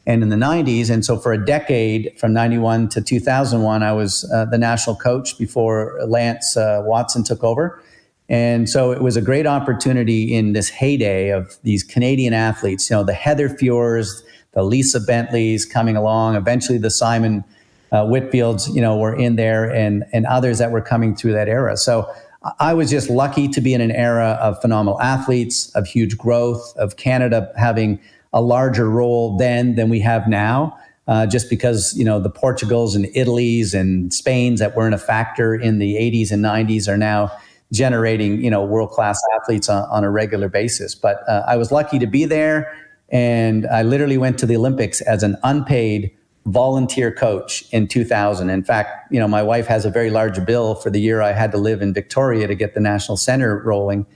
B: and in the 90s. And so for a decade, from 91 to 2001, I was the national coach before Lance Watson took over. And so it was a great opportunity in this heyday of these Canadian athletes, the Heather Fjords, the Lisa Bentleys coming along, eventually the Simon Whitfields, were in there and others that were coming through that era. So I was just lucky to be in an era of phenomenal athletes, of huge growth, of Canada having a larger role then than we have now, just because, the Portugals and Italys and Spains that weren't a factor in the 80s and 90s are now generating, world-class athletes on a regular basis. But I was lucky to be there. And I literally went to the Olympics as an unpaid volunteer coach in 2000. In fact, my wife has a very large bill for the year I had to live in Victoria to get the National Center rolling.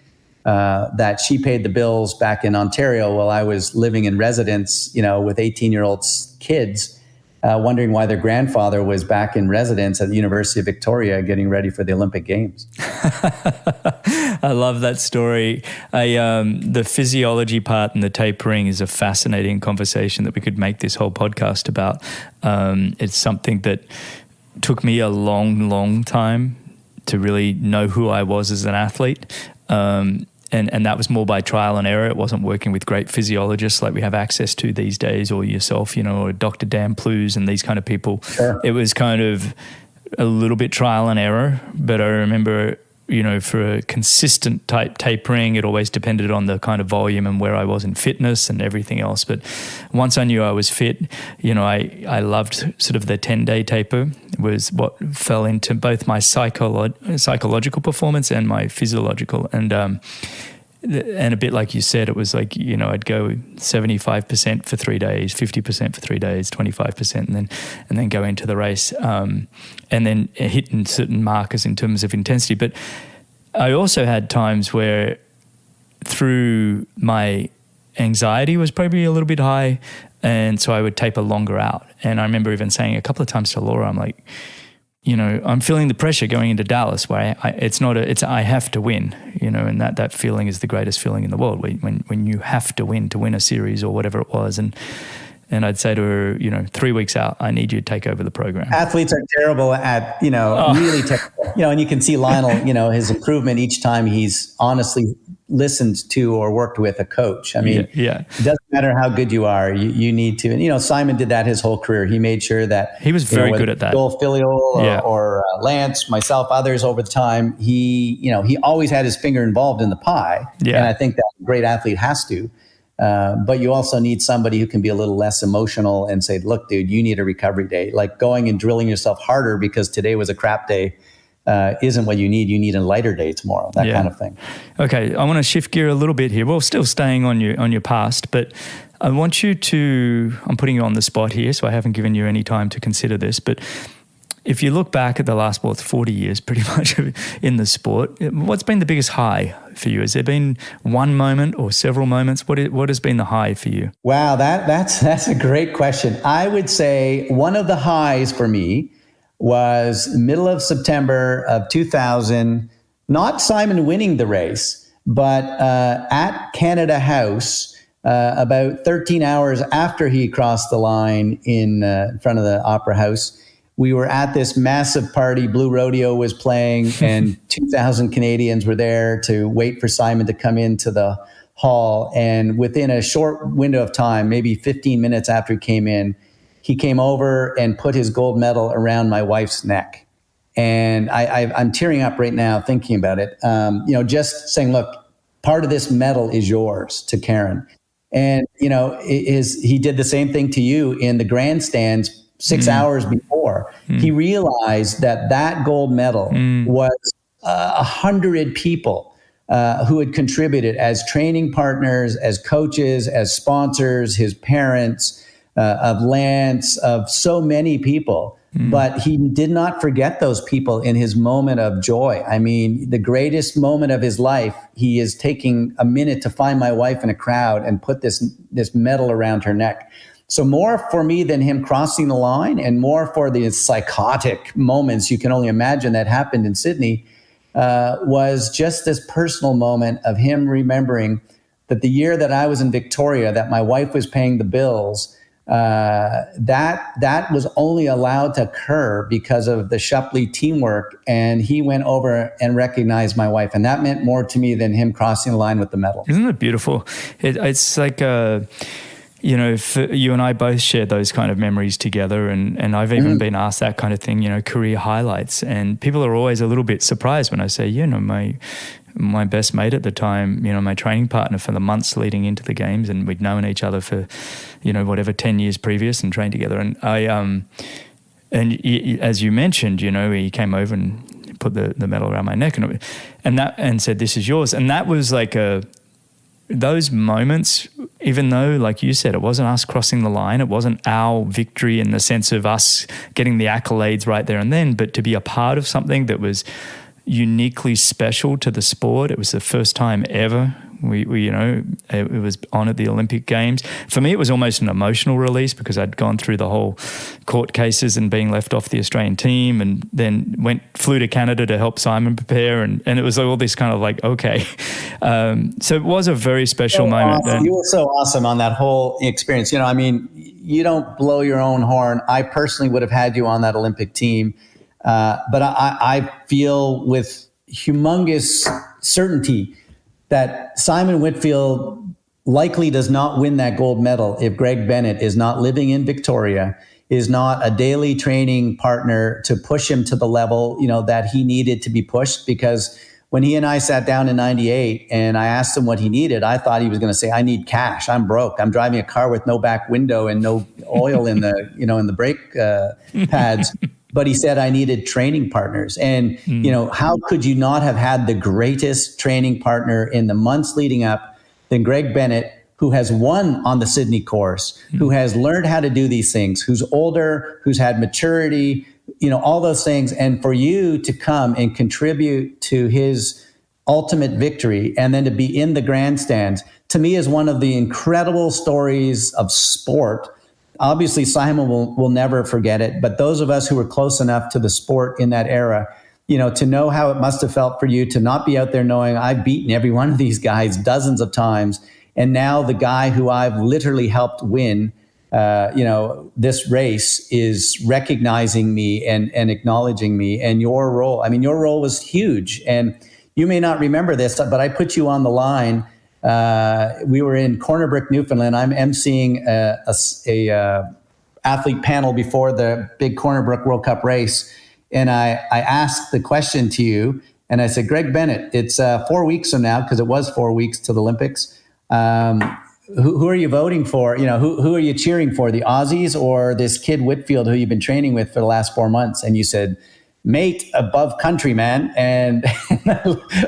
B: That she paid the bills back in Ontario while I was living in residence, with 18-year-old kids, wondering why their grandfather was back in residence at the University of Victoria getting ready for the Olympic Games.
A: I love that story. The physiology part and the tapering is a fascinating conversation that we could make this whole podcast about. It's something that took me a long, long time to really know who I was as an athlete. And that was more by trial and error. It wasn't working with great physiologists like we have access to these days, or yourself, or Dr. Dan Plews and these kind of people. Sure. It was kind of a little bit trial and error, but I remember, for a consistent type tapering, it always depended on the kind of volume and where I was in fitness and everything else. But once I knew I was fit, I loved sort of the 10-day taper. Was what fell into both my psychological performance and my physiological. And a bit like you said, it was like, I'd go 75% for 3 days, 50% for 3 days, 25%, and then go into the race, and then hitting certain markers in terms of intensity. But I also had times where through my anxiety was probably a little bit high, and so I would taper longer out. And I remember even saying a couple of times to Laura, I'm like, I'm feeling the pressure going into Dallas where I have to win, and that feeling is the greatest feeling in the world when you have to win a series or whatever it was. And I'd say to her, 3 weeks out, I need you to take over the program.
B: Athletes are terrible at, really terrible. And you can see Lionel, his improvement each time he's honestly listened to or worked with a coach. I mean, It doesn't matter how good you are. You need to. And, Simon did that his whole career. He made sure that
A: he was very good at that.
B: Joel Filial or Lance, myself, others over the time, he always had his finger involved in the pie. Yeah. And I think that a great athlete has to. But you also need somebody who can be a little less emotional and say, look, dude, you need a recovery day. Like going and drilling yourself harder because today was a crap day isn't what you need. You need a lighter day tomorrow, that kind of thing.
A: Okay, I want to shift gear a little bit here. Well, still staying on your past, but I want you to, I'm putting you on the spot here, so I haven't given you any time to consider this, but if you look back at the last, 40 years pretty much in the sport, what's been the biggest high for you? Has there been one moment or several moments? What has been the high for you?
B: Wow, that's a great question. I would say one of the highs for me was middle of September of 2000, not Simon winning the race, But at Canada House, about 13 hours after he crossed the line in front of the Opera House, we were at this massive party. Blue Rodeo was playing, and 2,000 Canadians were there to wait for Simon to come into the hall. And within a short window of time, maybe 15 minutes after he came over and put his gold medal around my wife's neck. And I'm tearing up right now thinking about it. Just saying, look, part of this medal is yours, to Karen. And, he did the same thing to you in the grandstands 6 hours before. He realized that gold medal was 100 people who had contributed as training partners, as coaches, as sponsors, his parents, of Lance, of so many people. But he did not forget those people in his moment of joy. I mean, the greatest moment of his life, he is taking a minute to find my wife in a crowd and put this medal around her neck. So more for me than him crossing the line, and more for the psychotic moments you can only imagine that happened in Sydney, was just this personal moment of him remembering that the year that I was in Victoria, that my wife was paying the bills, that was only allowed to occur because of the Shepley teamwork. And he went over and recognized my wife. And that meant more to me than him crossing the line with the medal.
A: Isn't it beautiful? It's like, you and I both share those kind of memories together. And I've even been asked that kind of thing, career highlights. And people are always a little bit surprised when I say, my best mate at the time, my training partner for the months leading into the games, and we'd known each other for, 10 years previous and trained together. And as you mentioned, he came over and put the medal around my neck and said, "This is yours." And that was like those moments, even though, like you said, it wasn't us crossing the line, it wasn't our victory in the sense of us getting the accolades right there and then, but to be a part of something that was uniquely special to the sport. It was the first time ever it was on at the Olympic Games. For me, it was almost an emotional release because I'd gone through the whole court cases and being left off the Australian team, and then flew to Canada to help Simon prepare, and it was all this kind of like, okay. So it was a very special moment.
B: Awesome. You were so awesome on that whole experience. You don't blow your own horn. I personally would have had you on that Olympic team. But I feel with humongous certainty that Simon Whitfield likely does not win that gold medal if Greg Bennett is not living in Victoria, is not a daily training partner to push him to the level, that he needed to be pushed. Because when he and I sat down in 98 and I asked him what he needed, I thought he was going to say, "I need cash. I'm broke. I'm driving a car with no back window and no oil in the, in the brake pads." But he said, "I needed training partners." And, how could you not have had the greatest training partner in the months leading up than Greg Bennett, who has won on the Sydney course, who has learned how to do these things, who's older, who's had maturity, all those things. And for you to come and contribute to his ultimate victory and then to be in the grandstands, to me is one of the incredible stories of sport. Obviously, Simon will never forget it, but those of us who were close enough to the sport in that era, to know how it must have felt for you to not be out there knowing I've beaten every one of these guys dozens of times, and now the guy who I've literally helped win, this race is recognizing me and acknowledging me, and your role. I mean, your role was huge, and you may not remember this, but I put you on the line. We were in Cornerbrook, Newfoundland. I'm emceeing a athlete panel before the big Cornerbrook World Cup race. And I asked the question to you, and I said, "Greg Bennett, it's 4 weeks from now," because it was 4 weeks to the Olympics. Who are you voting for? Who are you cheering for, the Aussies or this kid Whitfield who you've been training with for the last 4 months? And you said, "Mate, above country, man." And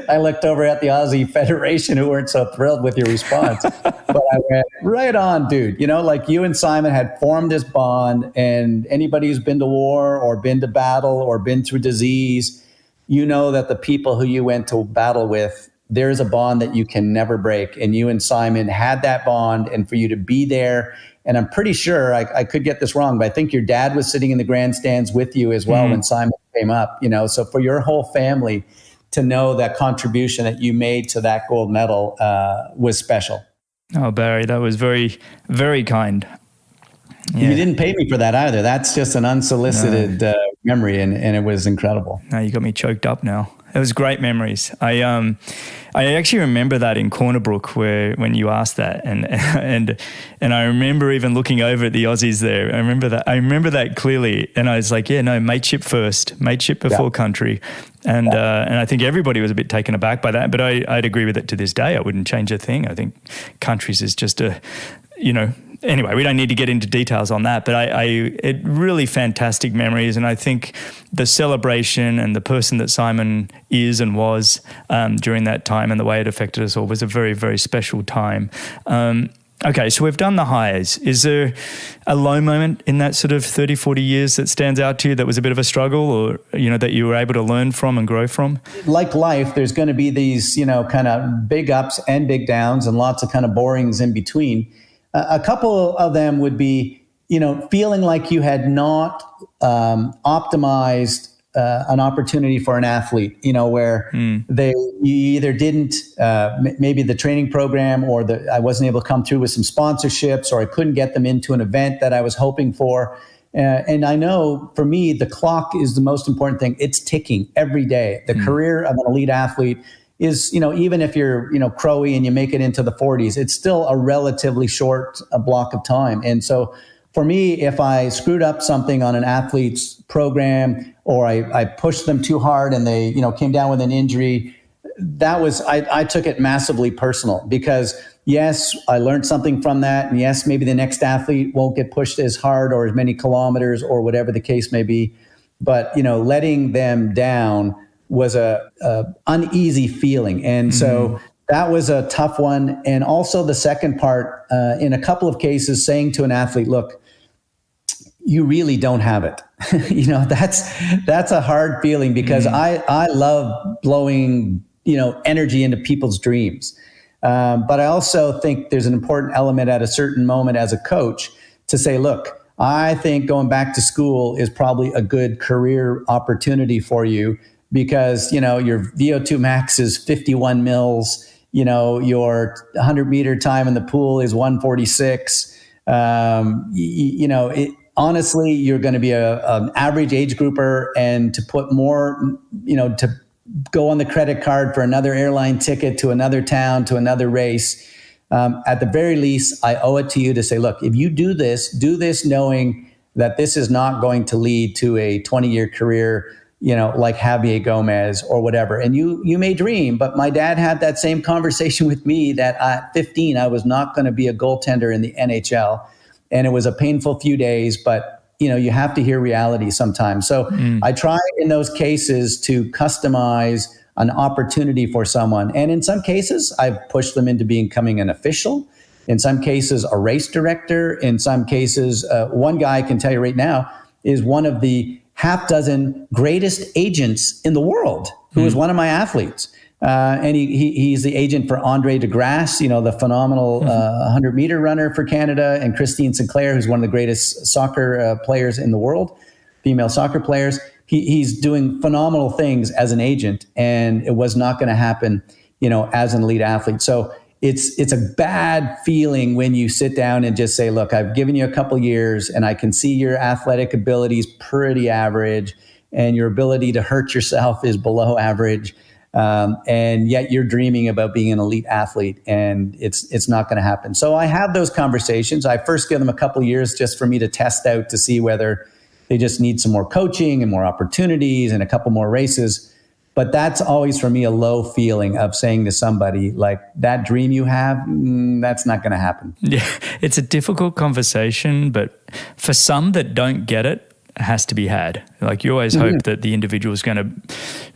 B: I looked over at the Aussie Federation, who weren't so thrilled with your response. But I went, "Right on, dude." Like you and Simon had formed this bond, and anybody who's been to war or been to battle or been through disease, that the people who you went to battle with, there's a bond that you can never break. And you and Simon had that bond, and for you to be there. And I'm pretty sure, I could get this wrong, but I think your dad was sitting in the grandstands with you as well when Simon came up, So for your whole family to know that contribution that you made to that gold medal was special.
A: Oh, Barrie, that was very, very kind.
B: Yeah. You didn't pay me for that either. That's just an unsolicited memory, and it was incredible.
A: No, you got me choked up now. It was great memories. I actually remember that in Cornerbrook when you asked that, and I remember even looking over at the Aussies there. I remember that clearly, and I was like, yeah, no, mateship first, mateship before country, and I think everybody was a bit taken aback by that. But I'd agree with it to this day. I wouldn't change a thing. I think countries is just Anyway, we don't need to get into details on that, but it really fantastic memories. And I think the celebration and the person that Simon is and was during that time and the way it affected us all was a very, very special time. Okay, so we've done the highs. Is there a low moment in that sort of 30, 40 years that stands out to you that was a bit of a struggle, or, that you were able to learn from and grow from?
B: Like life, there's going to be these, kind of big ups and big downs and lots of kind of borings in between. A couple of them would be, feeling like you had not optimized an opportunity for an athlete, where you either didn't, maybe the training program, or I wasn't able to come through with some sponsorships, or I couldn't get them into an event that I was hoping for. And I know for me, the clock is the most important thing. It's ticking every day. The career of an elite athlete is, even if you're, Crowy and you make it into the 40s, it's still a relatively short block of time. And so for me, if I screwed up something on an athlete's program, or I pushed them too hard and they, came down with an injury, I took it massively personal, because yes, I learned something from that. And yes, maybe the next athlete won't get pushed as hard or as many kilometers or whatever the case may be. But, letting them down was a uneasy feeling. And so that was a tough one. And also the second part, in a couple of cases, saying to an athlete, look, you really don't have it. That's a hard feeling, because I love blowing, energy into people's dreams. But I also think there's an important element at a certain moment as a coach to say, look, I think going back to school is probably a good career opportunity for you, because, your VO2 max is 51 mils, your 100-meter time in the pool is 146. Honestly, you're going to be an average age grouper, and to put more, to go on the credit card for another airline ticket to another town, to another race. At the very least, I owe it to you to say, look, if you do this knowing that this is not going to lead to a 20-year career, like Javier Gomez or whatever. And you may dream, but my dad had that same conversation with me that at 15, I was not going to be a goaltender in the NHL. And it was a painful few days, but you have to hear reality sometimes. So I try in those cases to customize an opportunity for someone. And in some cases, I've pushed them into becoming an official. In some cases, a race director. In some cases, one guy I can tell you right now is one of the half dozen greatest agents in the world, who is one of my athletes. And he's the agent for Andre DeGrasse, the phenomenal 100-meter runner for Canada, and Christine Sinclair, who's one of the greatest soccer players in the world, female soccer players. He's doing phenomenal things as an agent, and it was not going to happen, as an elite athlete. So it's a bad feeling when you sit down and just say, look, I've given you a couple years, and I can see your athletic abilities pretty average, and your ability to hurt yourself is below average. And yet you're dreaming about being an elite athlete, and it's not going to happen. So I have those conversations. I first give them a couple years just for me to test out to see whether they just need some more coaching and more opportunities and a couple more races. But that's always for me a low feeling of saying to somebody, like, that dream you have, that's not going to happen.
A: Yeah, it's a difficult conversation, but for some that don't get it, has to be had. Like, you always hope that the individual is going to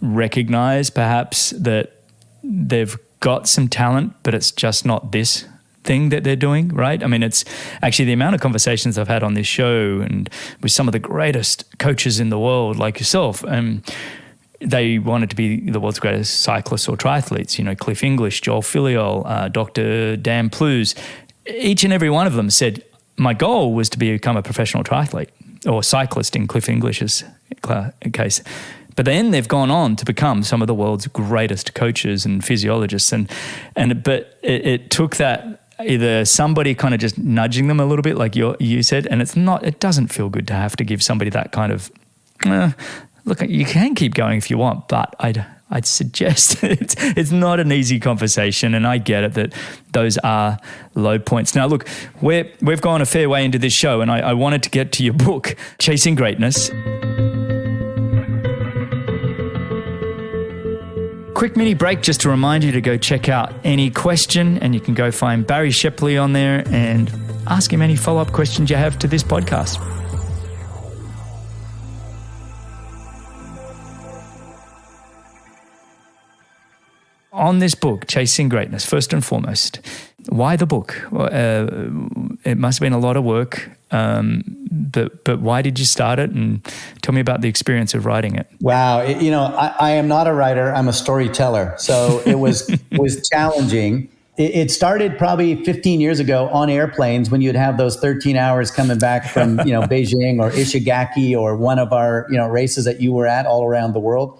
A: recognize perhaps that they've got some talent, but it's just not this thing that they're doing, right? I mean, it's actually the amount of conversations I've had on this show and with some of the greatest coaches in the world, like yourself, they wanted to be the world's greatest cyclists or triathletes, Cliff English, Joel Filiol, Dr. Dan Plews. Each and every one of them said, my goal was to become a professional triathlete, or cyclist in Cliff English's case. But then they've gone on to become some of the world's greatest coaches and physiologists. But it took that, either somebody kind of just nudging them a little bit, like you said, and it doesn't feel good to have to give somebody that kind of, look, you can keep going if you want, but I'd suggest it's not an easy conversation, and I get it that those are low points. Now, look, we've gone a fair way into this show, and I wanted to get to your book, Chasing Greatness. Quick mini break just to remind you to go check out Any Question, and you can go find Barrie Shepley on there and ask him any follow-up questions you have to this podcast. On this book, Chasing Greatness, first and foremost, why the book? It must have been a lot of work, but why did you start it? And tell me about the experience of writing it.
B: Wow. I am not a writer. I'm a storyteller. So it was challenging. It started probably 15 years ago on airplanes when you'd have those 13 hours coming back from, Beijing or Ishigaki or one of our, races that you were at all around the world.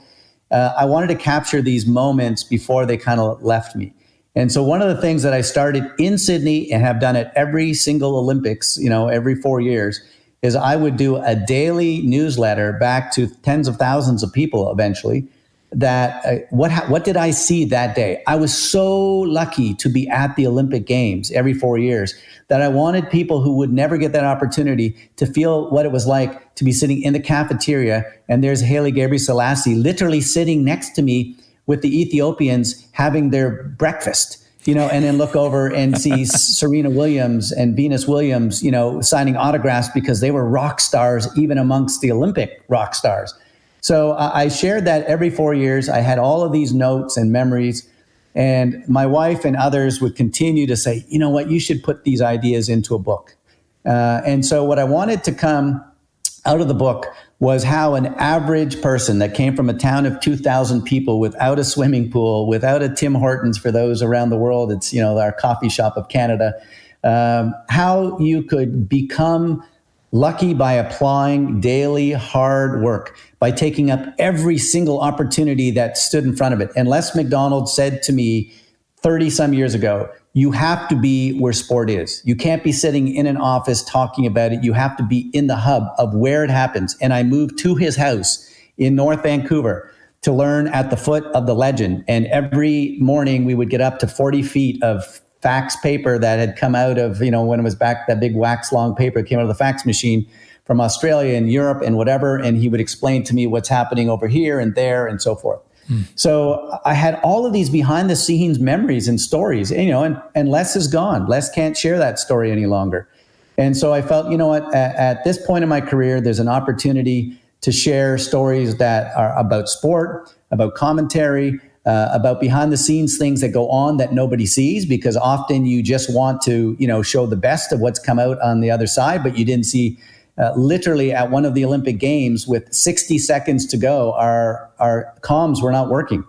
B: I wanted to capture these moments before they kind of left me. And so one of the things that I started in Sydney and have done at every single Olympics, every 4 years, is I would do a daily newsletter back to tens of thousands of people eventually that what did I see that day? I was so lucky to be at the Olympic Games every 4 years that I wanted people who would never get that opportunity to feel what it was like to be sitting in the cafeteria and there's Haile Gebrselassie literally sitting next to me with the Ethiopians having their breakfast, and then look over and see Serena Williams and Venus Williams, signing autographs because they were rock stars even amongst the Olympic rock stars. So I shared that every 4 years. I had all of these notes and memories, and my wife and others would continue to say, you know what, you should put these ideas into a book. And so what I wanted to come out of the book was how an average person that came from a town of 2,000 people without a swimming pool, without a Tim Hortons for those around the world, it's, our coffee shop of Canada, how you could become lucky by applying daily hard work, by taking up every single opportunity that stood in front of it. And Les McDonald said to me 30 some years ago, you have to be where sport is. You can't be sitting in an office talking about it. You have to be in the hub of where it happens. And I moved to his house in North Vancouver to learn at the foot of the legend. And every morning we would get up to 40 feet of fax paper that had come out of, when it was back, that big wax long paper came out of the fax machine from Australia and Europe and whatever. And he would explain to me what's happening over here and there and so forth. So I had all of these behind the scenes memories and stories, and Les is gone. Les can't share that story any longer. And so I felt, at this point in my career, there's an opportunity to share stories that are about sport, about commentary, about behind the scenes things that go on that nobody sees, because often you just want to, show the best of what's come out on the other side, but you didn't see literally at one of the Olympic Games with 60 seconds to go, our comms were not working.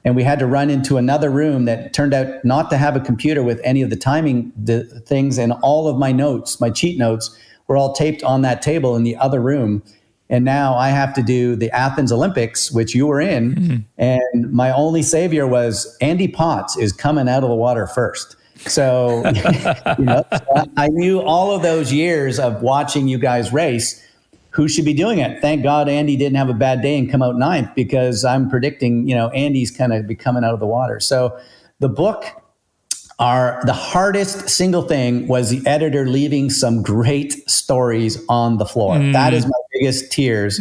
B: And we had to run into another room that turned out not to have a computer with any of the timing things. And all of my notes, my cheat notes, were all taped on that table in the other room. And now I have to do the Athens Olympics, which you were in. Mm-hmm. And my only savior was Andy Potts is coming out of the water first. So, so I knew all of those years of watching you guys race, who should be doing it. Thank God Andy didn't have a bad day and come out ninth, because I'm predicting, Andy's kind of be coming out of the water. So the book, the hardest single thing was the editor leaving some great stories on the floor. That is my biggest tears,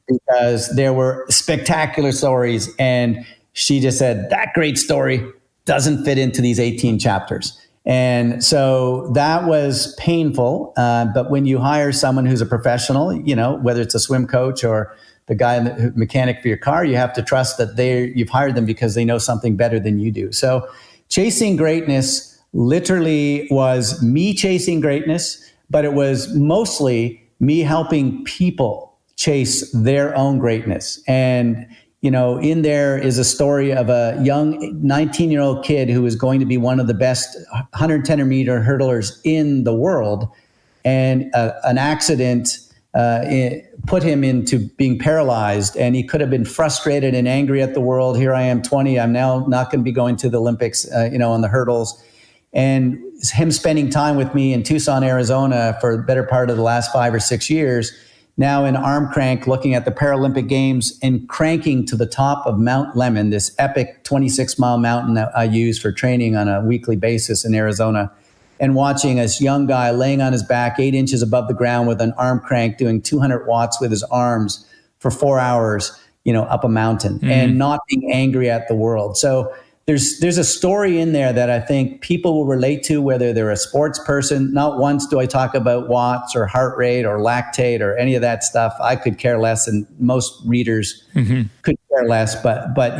B: because there were spectacular stories. And she just said, that great story doesn't fit into these 18 chapters. And so that was painful. But when you hire someone who's a professional, whether it's a swim coach or the guy, the mechanic for your car, you have to trust that you've hired them because they know something better than you do. So Chasing Greatness literally was me chasing greatness, but it was mostly me helping people chase their own greatness. And in there is a story of a young 19-year-old kid who is going to be one of the best 110-meter hurdlers in the world. And an accident put him into being paralyzed, and he could have been frustrated and angry at the world. Here I am, 20. I'm now not going to be going to the Olympics, on the hurdles. And him spending time with me in Tucson, Arizona for the better part of the last 5 or 6 years, now in arm crank, looking at the Paralympic Games and cranking to the top of Mount Lemmon, this epic 26-mile mountain that I use for training on a weekly basis in Arizona, and watching this young guy laying on his back 8 inches above the ground with an arm crank doing 200 watts with his arms for 4 hours, up a mountain, and not being angry at the world. So there's a story in there that I think people will relate to, whether they're a sports person. Not once do I talk about watts or heart rate or lactate or any of that stuff. I could care less, and most readers could care less. But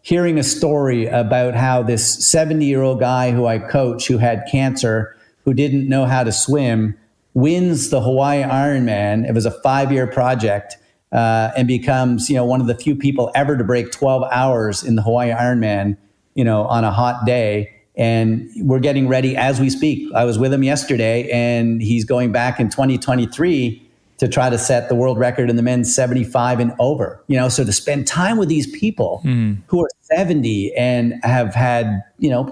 B: hearing a story about how this 70-year-old guy who I coach, who had cancer, who didn't know how to swim, wins the Hawaii Ironman. It was a 5-year project. And becomes, one of the few people ever to break 12 hours in the Hawaii Ironman, on a hot day. And we're getting ready as we speak. I was with him yesterday, and he's going back in 2023 to try to set the world record in the men's 75 and over. So to spend time with these people who are 70 and have had,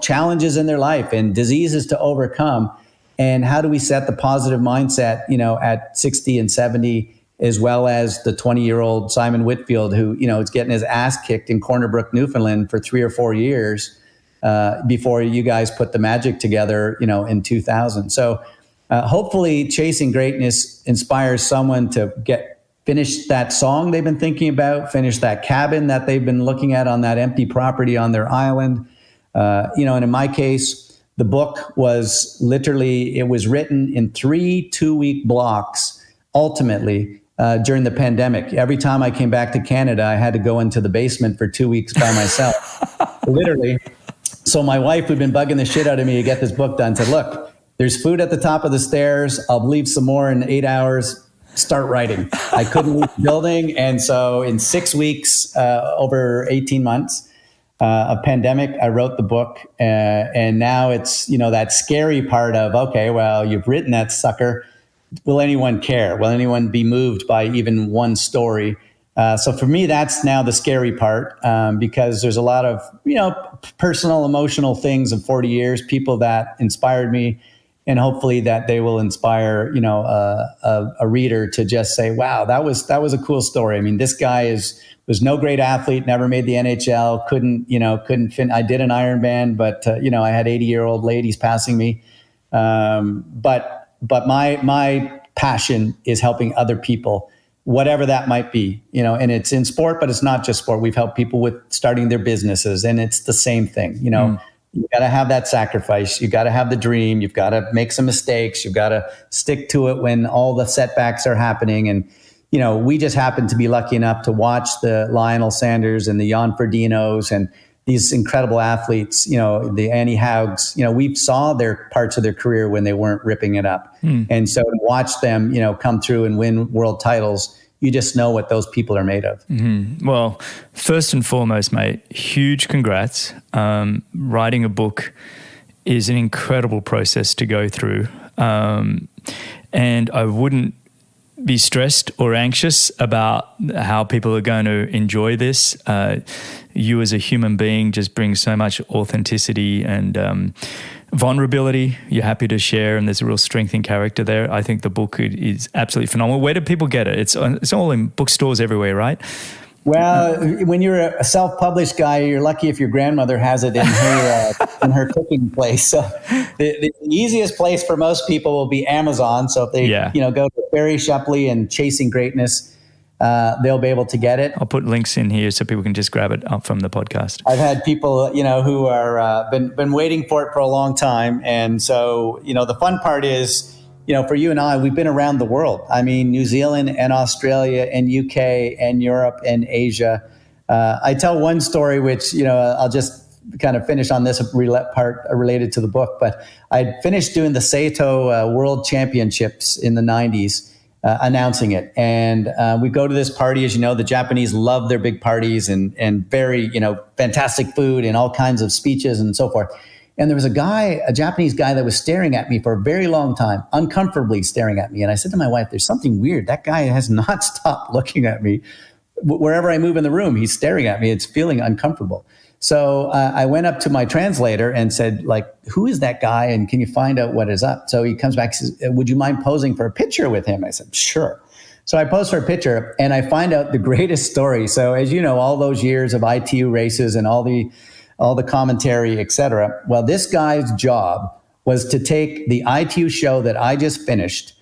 B: challenges in their life and diseases to overcome. And how do we set the positive mindset, at 60 and 70, as well as the 20-year-old Simon Whitfield, who, is getting his ass kicked in Corner Brook, Newfoundland for 3 or 4 years before you guys put the magic together, in 2000. So hopefully Chasing Greatness inspires someone to finish that song they've been thinking about, finish that cabin that they've been looking at on that empty property on their island. And in my case, the book was it was written in 3 2-week blocks, ultimately, during the pandemic. Every time I came back to Canada, I had to go into the basement for 2 weeks by myself, literally. So my wife, who'd been bugging the shit out of me to get this book done, said, look, there's food at the top of the stairs. I'll leave some more in 8 hours. Start writing. I couldn't leave the building. And so in 6 weeks, over 18 months of pandemic, I wrote the book. And now it's, that scary part of, okay, well, you've written that sucker. Will anyone care? Will anyone be moved by even one story? So for me, that's now the scary part, because there's a lot of, personal, emotional things of 40 years, people that inspired me, and hopefully that they will inspire, a reader to just say, wow, that was a cool story. I mean, this guy was no great athlete, never made the NHL, couldn't fin. I did an Ironman, but, I had 80-year-old ladies passing me. But my passion is helping other people, whatever that might be, and it's in sport, but it's not just sport. We've helped people with starting their businesses, and it's the same thing. You got to have that sacrifice. You got to have the dream. You've got to make some mistakes. You've got to stick to it when all the setbacks are happening. And, we just happen to be lucky enough to watch the Lionel Sanders and the Jan Frodenos and these incredible athletes, the Annie Haugs, we saw their parts of their career when they weren't ripping it up. And so to watch them, come through and win world titles, you just know what those people are made of.
A: Well, first and foremost, mate, huge congrats. Writing a book is an incredible process to go through. And I wouldn't be stressed or anxious about how people are going to enjoy this. You as a human being just bring so much authenticity and vulnerability. You're happy to share, and there's a real strength in character there. I think the book is absolutely phenomenal. Where do people get it? It's all in bookstores everywhere, right?
B: Well, when you're a self-published guy, you're lucky if your grandmother has it in her cooking place. So the easiest place for most people will be Amazon. So if they go to Barrie Shepley and Chasing Greatness, they'll be able to get it.
A: I'll put links in here so people can just grab it up from the podcast.
B: I've had people, who are been waiting for it for a long time, and so the fun part is, for you and I, we've been around the world. I mean, New Zealand and Australia and UK and Europe and Asia. I tell one story, which, I'll just kind of finish on this part related to the book, but I finished doing the Saito World Championships in the 90s, announcing it. And we go to this party, as you know, the Japanese love their big parties and very, fantastic food and all kinds of speeches and so forth. And there was a Japanese guy that was staring at me for a very long time, uncomfortably staring at me. And I said to my wife, there's something weird. That guy has not stopped looking at me. Wherever I move in the room, he's staring at me. It's feeling uncomfortable. So I went up to my translator and said, like, who is that guy? And can you find out what is up? So he comes back and says, would you mind posing for a picture with him? I said, sure. So I pose for a picture and I find out the greatest story. So as you know, all those years of ITU races and all the commentary, et cetera. Well, this guy's job was to take the ITU show that I just finished.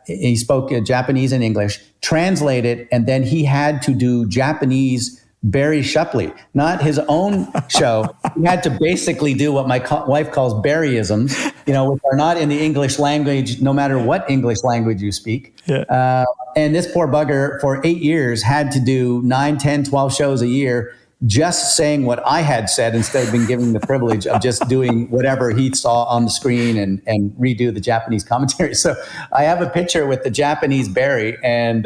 B: He spoke Japanese and English, translate it, and then he had to do Japanese Barrie Shepley, not his own show. He had to basically do what my wife calls Barryisms, which are not in the English language, no matter what English language you speak. Yeah. And this poor bugger for 8 years had to do 9, 10, 12 shows a year, just saying what I had said instead of being given the privilege of just doing whatever he saw on the screen and redo the Japanese commentary. So I have a picture with the Japanese Barrie, and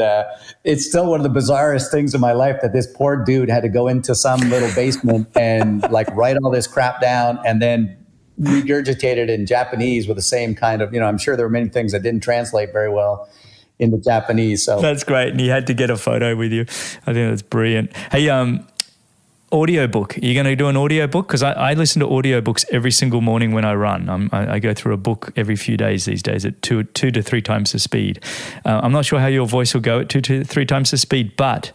B: it's still one of the bizarrest things in my life that this poor dude had to go into some little basement and like write all this crap down and then regurgitate it in Japanese with the same kind of, I'm sure there were many things that didn't translate very well into Japanese. So
A: that's great. And he had to get a photo with you. I think that's brilliant. Hey, audiobook. Are you going to do an audiobook? Because I listen to audiobooks every single morning when I run. I go through a book every few days these days at 2 to 3 times the speed. I'm not sure how your voice will go at 2 to 3 times the speed, but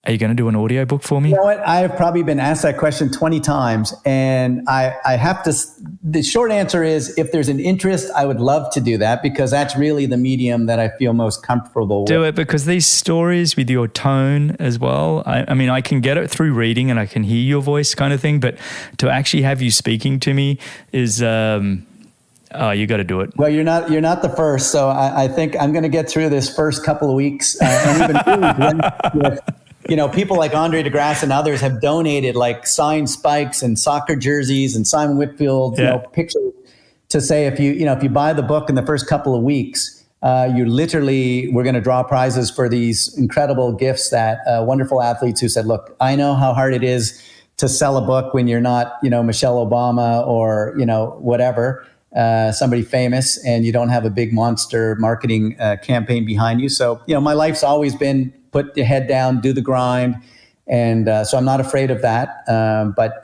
A: are you going to do an audiobook for me?
B: You know what? I've probably been asked that question 20 times, and I have to, the short answer is if there's an interest, I would love to do that because that's really the medium that I feel most comfortable with.
A: Do it, because these stories with your tone as well, I mean, I can get it through reading and I can hear your voice kind of thing, but to actually have you speaking to me is... you got to do it.
B: Well, you're not the first, so I think I'm going to get through this first couple of weeks, and even with people like Andre DeGrasse and others have donated like signed spikes and soccer jerseys and Simon Whitfield, pictures to say if you buy the book in the first couple of weeks, we're going to draw prizes for these incredible gifts that wonderful athletes who said, look, I know how hard it is to sell a book when you're not, Michelle Obama or, whatever. Somebody famous, and you don't have a big monster marketing campaign behind you. So, my life's always been put your head down, do the grind. And so I'm not afraid of that. But,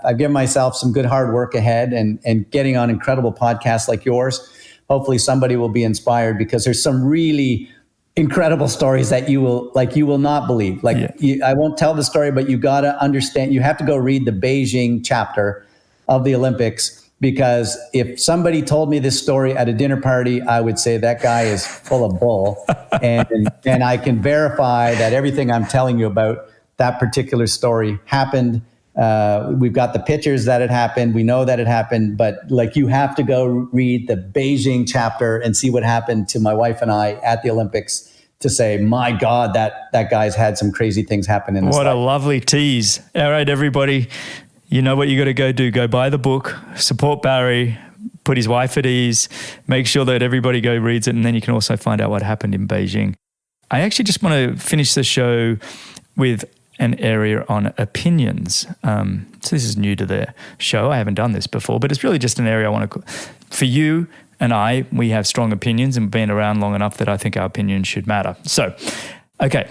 B: I've given myself some good hard work ahead and getting on incredible podcasts like yours. Hopefully somebody will be inspired because there's some really incredible stories that you will not believe. I won't tell the story, but you got to understand, you have to go read the Beijing chapter of the Olympics. Because if somebody told me this story at a dinner party, I would say that guy is full of bull. And I can verify that everything I'm telling you about that particular story happened. We've got the pictures that it happened. We know that it happened. But you have to go read the Beijing chapter and see what happened to my wife and I at the Olympics to say, my God, that guy's had some crazy things happen in his life.
A: What a lovely tease. All right, everybody. You know what you got to go do. Go buy the book, support Barrie, put his wife at ease, make sure that everybody go reads it, and then you can also find out what happened in Beijing. I actually just want to finish the show with an area on opinions. So this is new to the show. I haven't done this before, but it's really just an area I want to... For you and I, we have strong opinions and been around long enough that I think our opinions should matter. So, okay.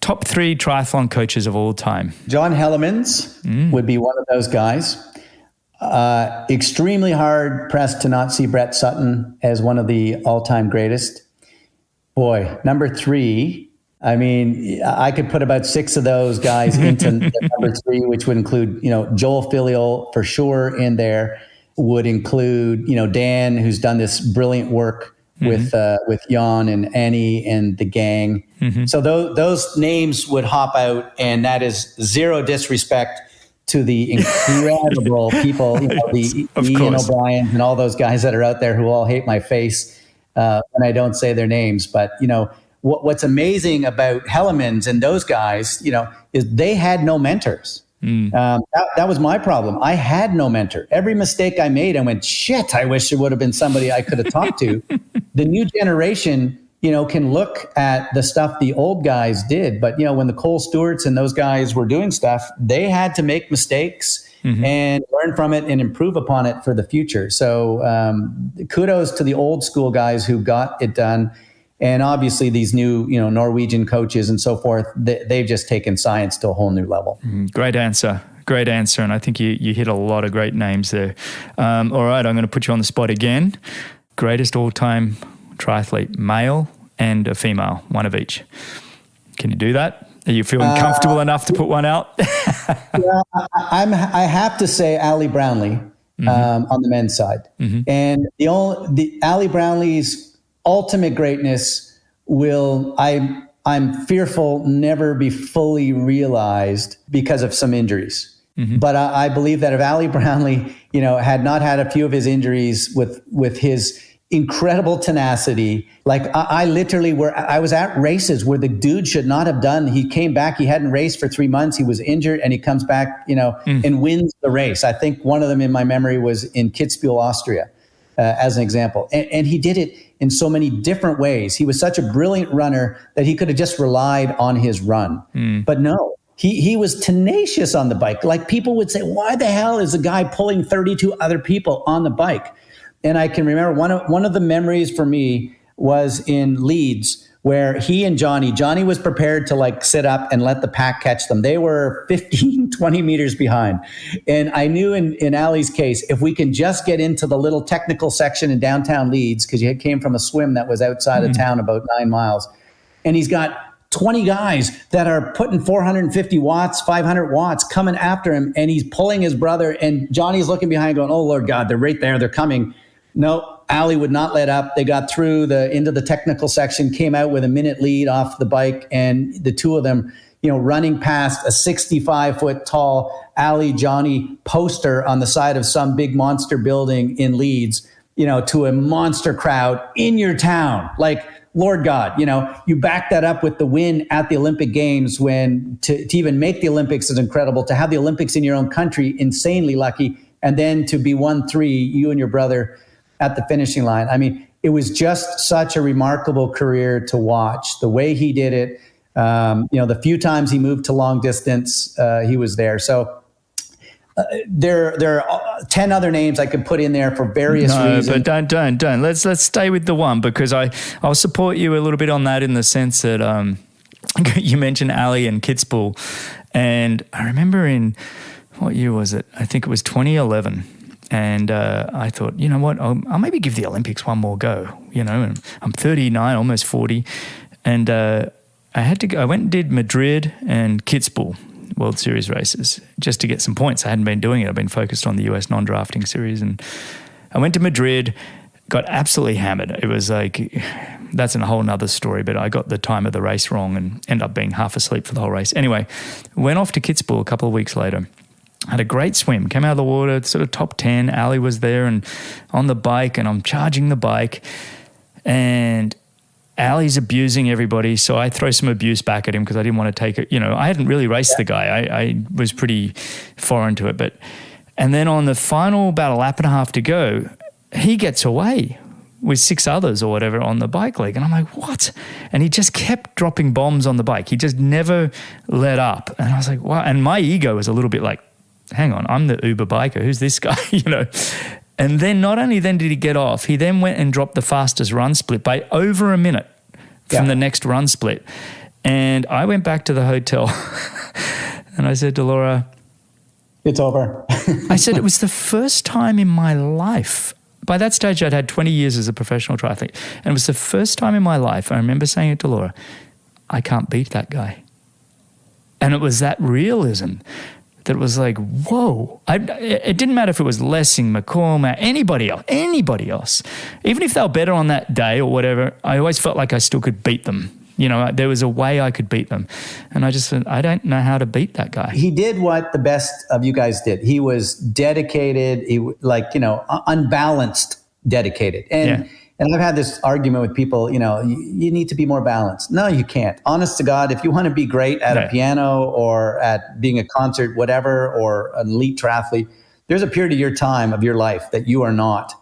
A: Top 3 triathlon coaches of all time.
B: John Hellemans would be one of those guys. Extremely hard pressed to not see Brett Sutton as one of the all-time greatest. Boy, number 3, I mean, I could put about 6 of those guys into number 3, which would include, Joel Filial for sure in there, would include, Dan, who's done this brilliant work with Jan and Annie and the gang. Mm-hmm. So those names would hop out, and that is zero disrespect to the incredible people, the Ian O'Briens and all those guys that are out there who all hate my face when I don't say their names. But, what's amazing about Hellemans and those guys, is they had no mentors. That was my problem. I had no mentor. Every mistake I made, I went, shit, I wish there would have been somebody I could have talked to. The new generation, can look at the stuff the old guys did. But, when the Cole Stewarts and those guys were doing stuff, they had to make mistakes and learn from it and improve upon it for the future. So kudos to the old school guys who got it done. And obviously these new, Norwegian coaches and so forth, they've just taken science to a whole new level.
A: Great answer. Great answer. And I think you hit a lot of great names there. All right, I'm going to put you on the spot again. Greatest all-time triathlete, male and a female, one of each. Can you do that? Are you feeling comfortable enough to put one out?
B: Yeah, I have to say Ali Brownlee on the men's side. And the Ali Brownlee's ultimate greatness I'm fearful never be fully realized because of some injuries. But I believe that if Ali Brownlee, had not had a few of his injuries with his incredible tenacity, like I was at races where the dude should not have done. He came back, he hadn't raced for 3 months, he was injured, and he comes back, and wins the race. I think one of them in my memory was in Kitzbühel, Austria, as an example. And he did it in so many different ways. He was such a brilliant runner that he could have just relied on his run. But no, he was tenacious on the bike. Like people would say, why the hell is a guy pulling 32 other people on the bike? And I can remember one of the memories for me was in Leeds, where he and Johnny was prepared to sit up and let the pack catch them. They were 15, 20 meters behind. And I knew in Ali's case, if we can just get into the little technical section in downtown Leeds, because he came from a swim that was outside of town about 9 miles, and he's got 20 guys that are putting 450 watts, 500 watts coming after him, and he's pulling his brother, and Johnny's looking behind going, oh, Lord God, they're right there, they're coming. No, Ali would not let up. They got through into the technical section, came out with a minute lead off the bike, and the two of them, running past a 65-foot tall Ali Johnny poster on the side of some big monster building in Leeds, to a monster crowd in your town. Like, Lord God, you back that up with the win at the Olympic Games, when to even make the Olympics is incredible. To have the Olympics in your own country, insanely lucky. And then to be 1-3, you and your brother at the finishing line. I mean, it was just such a remarkable career to watch. The way he did it, the few times he moved to long distance, he was there. So there are 10 other names I could put in there for various reasons.
A: No, but don't. Let's stay with the one, because I'll support you a little bit on that, in the sense that you mentioned Ali and Kitzbühel, and I remember in, what year was it? I think it was 2011. And I thought, you know what, I'll maybe give the Olympics one more go, and I'm 39, almost 40. And I went and did Madrid and Kitzbühel World Series races just to get some points. I hadn't been doing it. I've been focused on the US non-drafting series. And I went to Madrid, got absolutely hammered. It was like, that's a whole nother story, but I got the time of the race wrong and ended up being half asleep for the whole race. Anyway, went off to Kitzbühel a couple of weeks later. Had a great swim, came out of the water, sort of top 10. Ali was there and on the bike, and I'm charging the bike, and Ali's abusing everybody. So I throw some abuse back at him because I didn't want to take it. I hadn't really raced the guy. I was pretty foreign to it. And then on the final, about a lap and a half to go, he gets away with 6 others or whatever on the bike leg. And I'm like, what? And he just kept dropping bombs on the bike. He just never let up. And I was like, wow. And my ego was a little bit like, hang on, I'm the Uber biker. Who's this guy? And then not only then did he get off, he then went and dropped the fastest run split by over a minute from the next run split. And I went back to the hotel and I said to Laura,
B: it's over.
A: I said, it was the first time in my life. By that stage, I'd had 20 years as a professional triathlete. And it was the first time in my life, I remember saying it to Laura, I can't beat that guy. And it was that realism that was like, whoa. It didn't matter if it was Lessing, McCormack, anybody else. Even if they were better on that day or whatever, I always felt like I still could beat them. There was a way I could beat them. And I just said, I don't know how to beat that guy.
B: He did what the best of you guys did. He was dedicated, unbalanced dedicated. And I've had this argument with people, you need to be more balanced. No, you can't. Honest to God, if you want to be great at a piano or at being a concert, whatever, or an elite triathlete, there's a period of your time of your life that you are not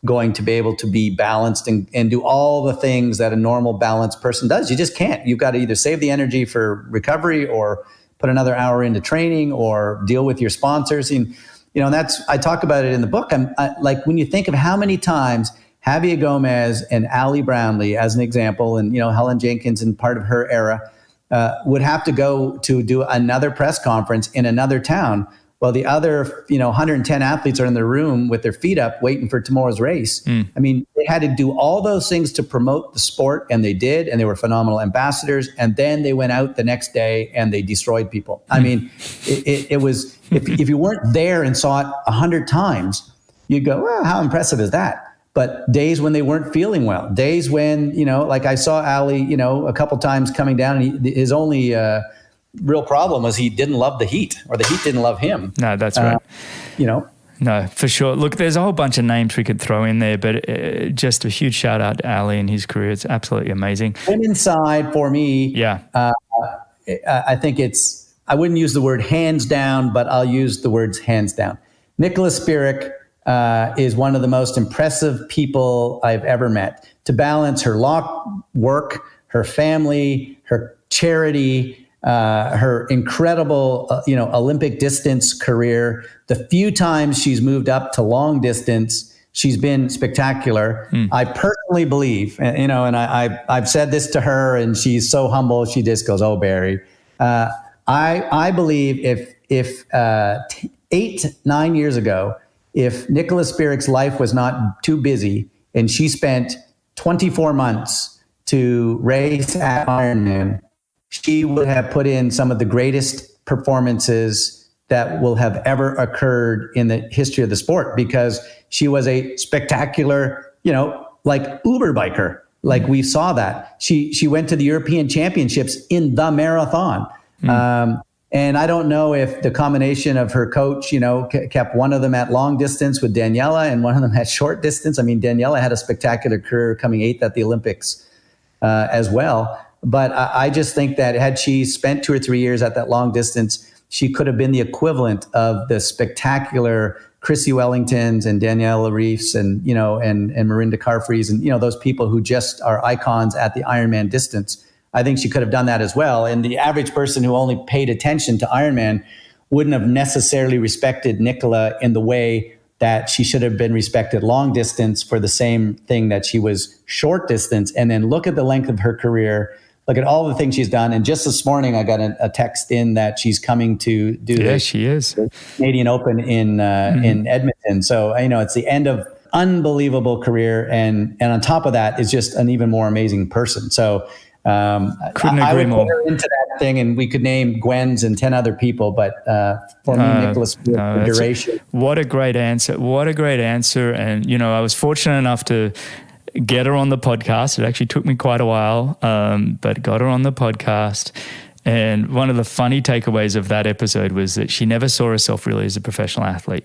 B: going to be able to be balanced and do all the things that a normal balanced person does. You just can't. You've got to either save the energy for recovery or put another hour into training or deal with your sponsors. And, and I talk about it in the book. Like when you think of how many times Javier Gomez and Ali Brownlee, as an example, and, Helen Jenkins and part of her era, would have to go to do another press conference in another town. Well, the other, 110 athletes are in the room with their feet up waiting for tomorrow's race. I mean, they had to do all those things to promote the sport, and they did, and they were phenomenal ambassadors. And then they went out the next day and they destroyed people. I mean, it was, if you weren't there and saw it 100 times, you'd go, well, how impressive is that? But days when they weren't feeling well, days when, like I saw Ali, a couple times coming down, and his only real problem was he didn't love the heat, or the heat didn't love him.
A: No, that's right. No, for sure. Look, there's a whole bunch of names we could throw in there, but just a huge shout out to Ali and his career. It's absolutely amazing.
B: Women's side for me, I think I wouldn't use the word hands down, but I'll use the words hands down. Nicola Spirik is one of the most impressive people I've ever met. To balance her law work, her family, her charity, her incredible, Olympic distance career. The few times she's moved up to long distance, she's been spectacular. I personally believe, and I've said this to her, and she's so humble. She just goes, "Oh, Barrie." I believe if 8-9 years ago, if Nicola Spirik's life was not too busy and she spent 24 months to race at Ironman, she would have put in some of the greatest performances that will have ever occurred in the history of the sport, because she was a spectacular, like Uber biker. Like we saw that. She went to the European Championships in the marathon. And I don't know if the combination of her coach, kept one of them at long distance with Daniela and one of them at short distance. I mean, Daniela had a spectacular career, coming 8th at the Olympics as well. But I just think that had she spent 2 or 3 years at that long distance, she could have been the equivalent of the spectacular Chrissy Wellingtons and Daniela Reefs and Marinda Carfries and, those people who just are icons at the Ironman distance. I think she could have done that as well. And the average person who only paid attention to Ironman wouldn't have necessarily respected Nicola in the way that she should have been respected long distance for the same thing that she was short distance. And then look at the length of her career. Look at all the things she's done. And just this morning, I got a text in that she's coming to do the Canadian Open in Edmonton. So, it's the end of unbelievable career. And on top of that, is just an even more amazing person. So
A: couldn't agree more.
B: Put her into that thing, and we could name Gwen's and 10 other people. But for me, Nicholas, the duration.
A: What a great answer. What a great answer. And, I was fortunate enough to get her on the podcast. It actually took me quite a while, but got her on the podcast. And one of the funny takeaways of that episode was that she never saw herself really as a professional athlete.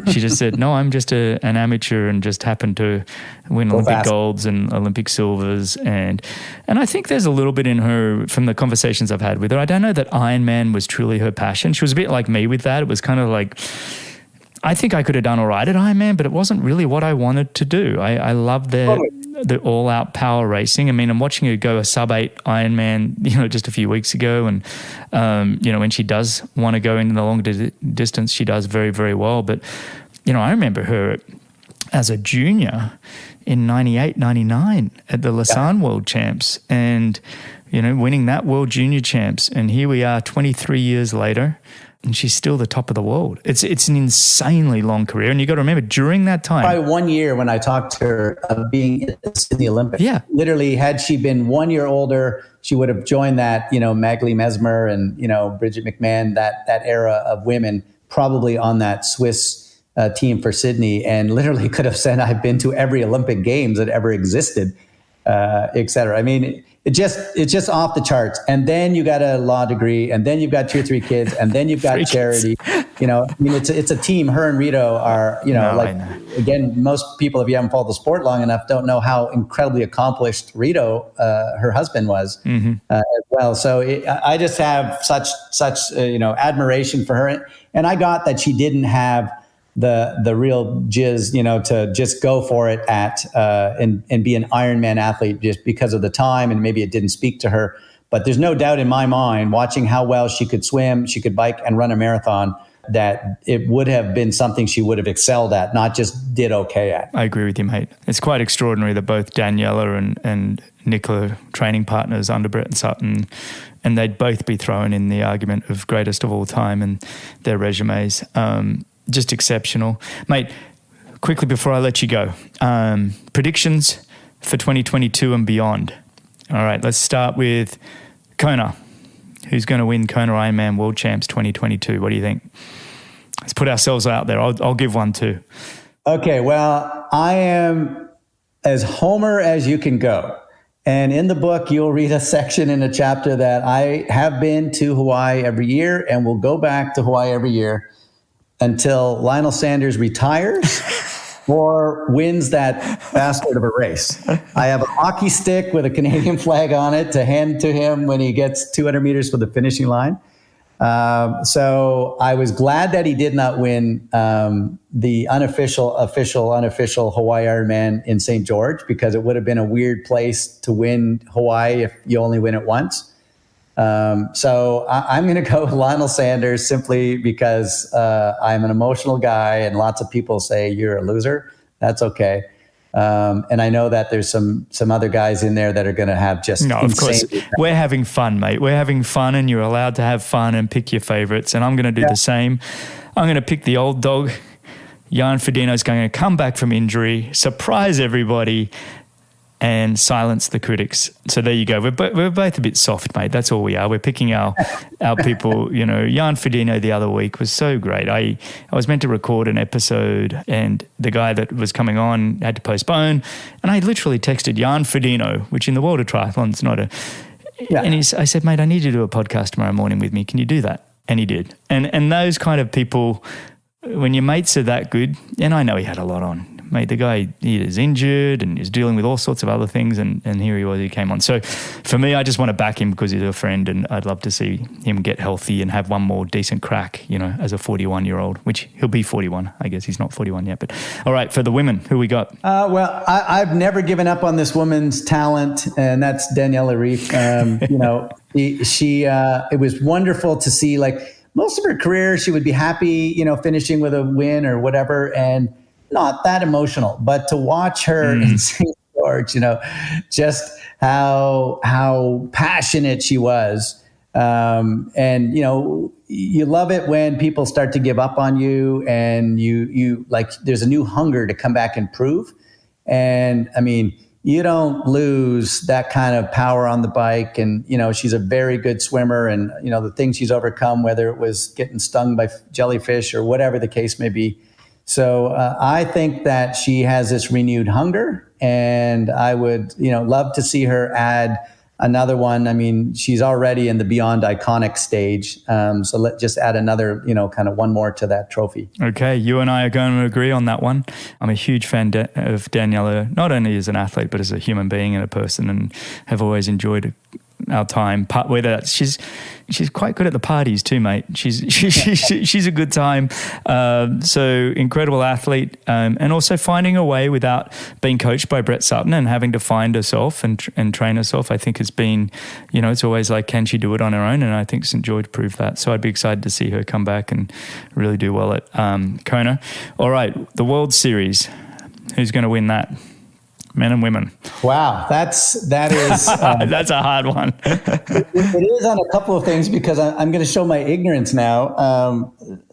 A: She just said, no, I'm just an amateur and just happened to win Olympic golds and Olympic silvers. And I think there's a little bit in her from the conversations I've had with her. I don't know that Ironman was truly her passion. She was a bit like me with that. It was kind of like, I think I could have done all right at Ironman, but it wasn't really what I wanted to do. I love the all-out power racing. I mean, I'm watching her go a sub-8 Ironman, just a few weeks ago. And, when she does want to go into the long distance, she does very, very well. But, I remember her as a junior in 98, 99 at the Lausanne World Champs and, winning that World Junior Champs. And here we are 23 years later. And she's still the top of the world. It's an insanely long career. And you got to remember, during that time...
B: Probably 1 year when I talked to her of being in the Olympics.
A: Yeah.
B: Literally, had she been 1 year older, she would have joined that, Magali Mesmer and, Bridget McMahon, that era of women, probably on that Swiss team for Sydney, and literally could have said, I've been to every Olympic Games that ever existed, et cetera. I mean... It's just off the charts. And then you got a law degree, and then you've got 2 or 3 kids, and then you've got charity. It's a team. Her and Rito are, again, most people, if you haven't followed the sport long enough, don't know how incredibly accomplished Rito, her husband, was as well. So I just have such admiration for her. And I got that she didn't have the real jizz, to just go for it and be an Ironman athlete just because of the time, and maybe it didn't speak to her. But there's no doubt in my mind, watching how well she could swim, she could bike and run a marathon, that it would have been something she would have excelled at, not just did okay at.
A: I agree with you, mate. It's quite extraordinary that both Daniela and Nicola are training partners under Brett and Sutton, and they'd both be thrown in the argument of greatest of all time and their resumes. Just exceptional. Mate, quickly before I let you go, predictions for 2022 and beyond. All right, let's start with Kona. Who's going to win Kona Ironman World Champs 2022? What do you think? Let's put ourselves out there. I'll give one too.
B: Okay, well, I am as Homer as you can go. And in the book, you'll read a section in a chapter that I have been to Hawaii every year and will go back to Hawaii every year until Lionel Sanders retires or wins that bastard of a race. I have a hockey stick with a Canadian flag on it to hand to him when he gets 200 meters for the finishing line. So I was glad that he did not win the unofficial Hawaii Ironman in St. George, because it would have been a weird place to win Hawaii if you only win it once. So I'm going to go with Lionel Sanders simply because I'm an emotional guy and lots of people say you're a loser. That's okay. And I know that there's some other guys in there that are going to have just
A: no, of course. We're having fun, mate. We're having fun, and you're allowed to have fun and pick your favorites. And I'm going to do the same. I'm going to pick the old dog. Jan Frodeno is going to come back from injury, surprise everybody, and silence the critics. So there you go. We're both a bit soft, mate. That's all we are. We're picking our people. You know, Jan Frodeno the other week was so great. I was meant to record an episode, and the guy that was coming on had to postpone. And I literally texted Jan Frodeno, which in the world of triathlon is not a... Yeah. And I said, mate, I need you to do a podcast tomorrow morning with me. Can you do that? And he did. And those kind of people, when your mates are that good, and I know he had a lot on. Mate, the guy, he is injured and is dealing with all sorts of other things, and here he was, he came on. So for me, I just want to back him because he's a friend, and I'd love to see him get healthy and have one more decent crack, you know, as a 41-year-old, which he'll be 41. I guess he's not 41 yet. But all right, for the women, who we got?
B: Well, I've never given up on this woman's talent, and that's Daniela Ryf. You know, she it was wonderful to see, like, most of her career, she would be happy, you know, finishing with a win or whatever, and not that emotional, but to watch her in St. George, you know, just how passionate she was. And, you know, you love it when people start to give up on you, and you like, there's a new hunger to come back and prove. And I mean, you don't lose that kind of power on the bike. And, you know, she's a very good swimmer, and, you know, the things she's overcome, whether it was getting stung by jellyfish or whatever the case may be. So I think that she has this renewed hunger, and I would, you know, love to see her add another one. I mean, she's already in the beyond iconic stage. So let's just add another, you know, kind of one more to that trophy.
A: Okay. You and I are going to agree on that one. I'm a huge fan of Daniela, not only as an athlete, but as a human being and a person, and have always enjoyed our time. Whether that's, she's quite good at the parties too, mate. She's a good time. So incredible athlete, and also finding a way without being coached by Brett Sutton and having to find herself and train herself. I think has been, you know, it's always like, can she do it on her own? And I think St. George proved that. So I'd be excited to see her come back and really do well at Kona. All right, the World Series. Who's going to win that? Men and women.
B: Wow, that is
A: that's a hard one.
B: It is on a couple of things, because I'm going to show my ignorance now,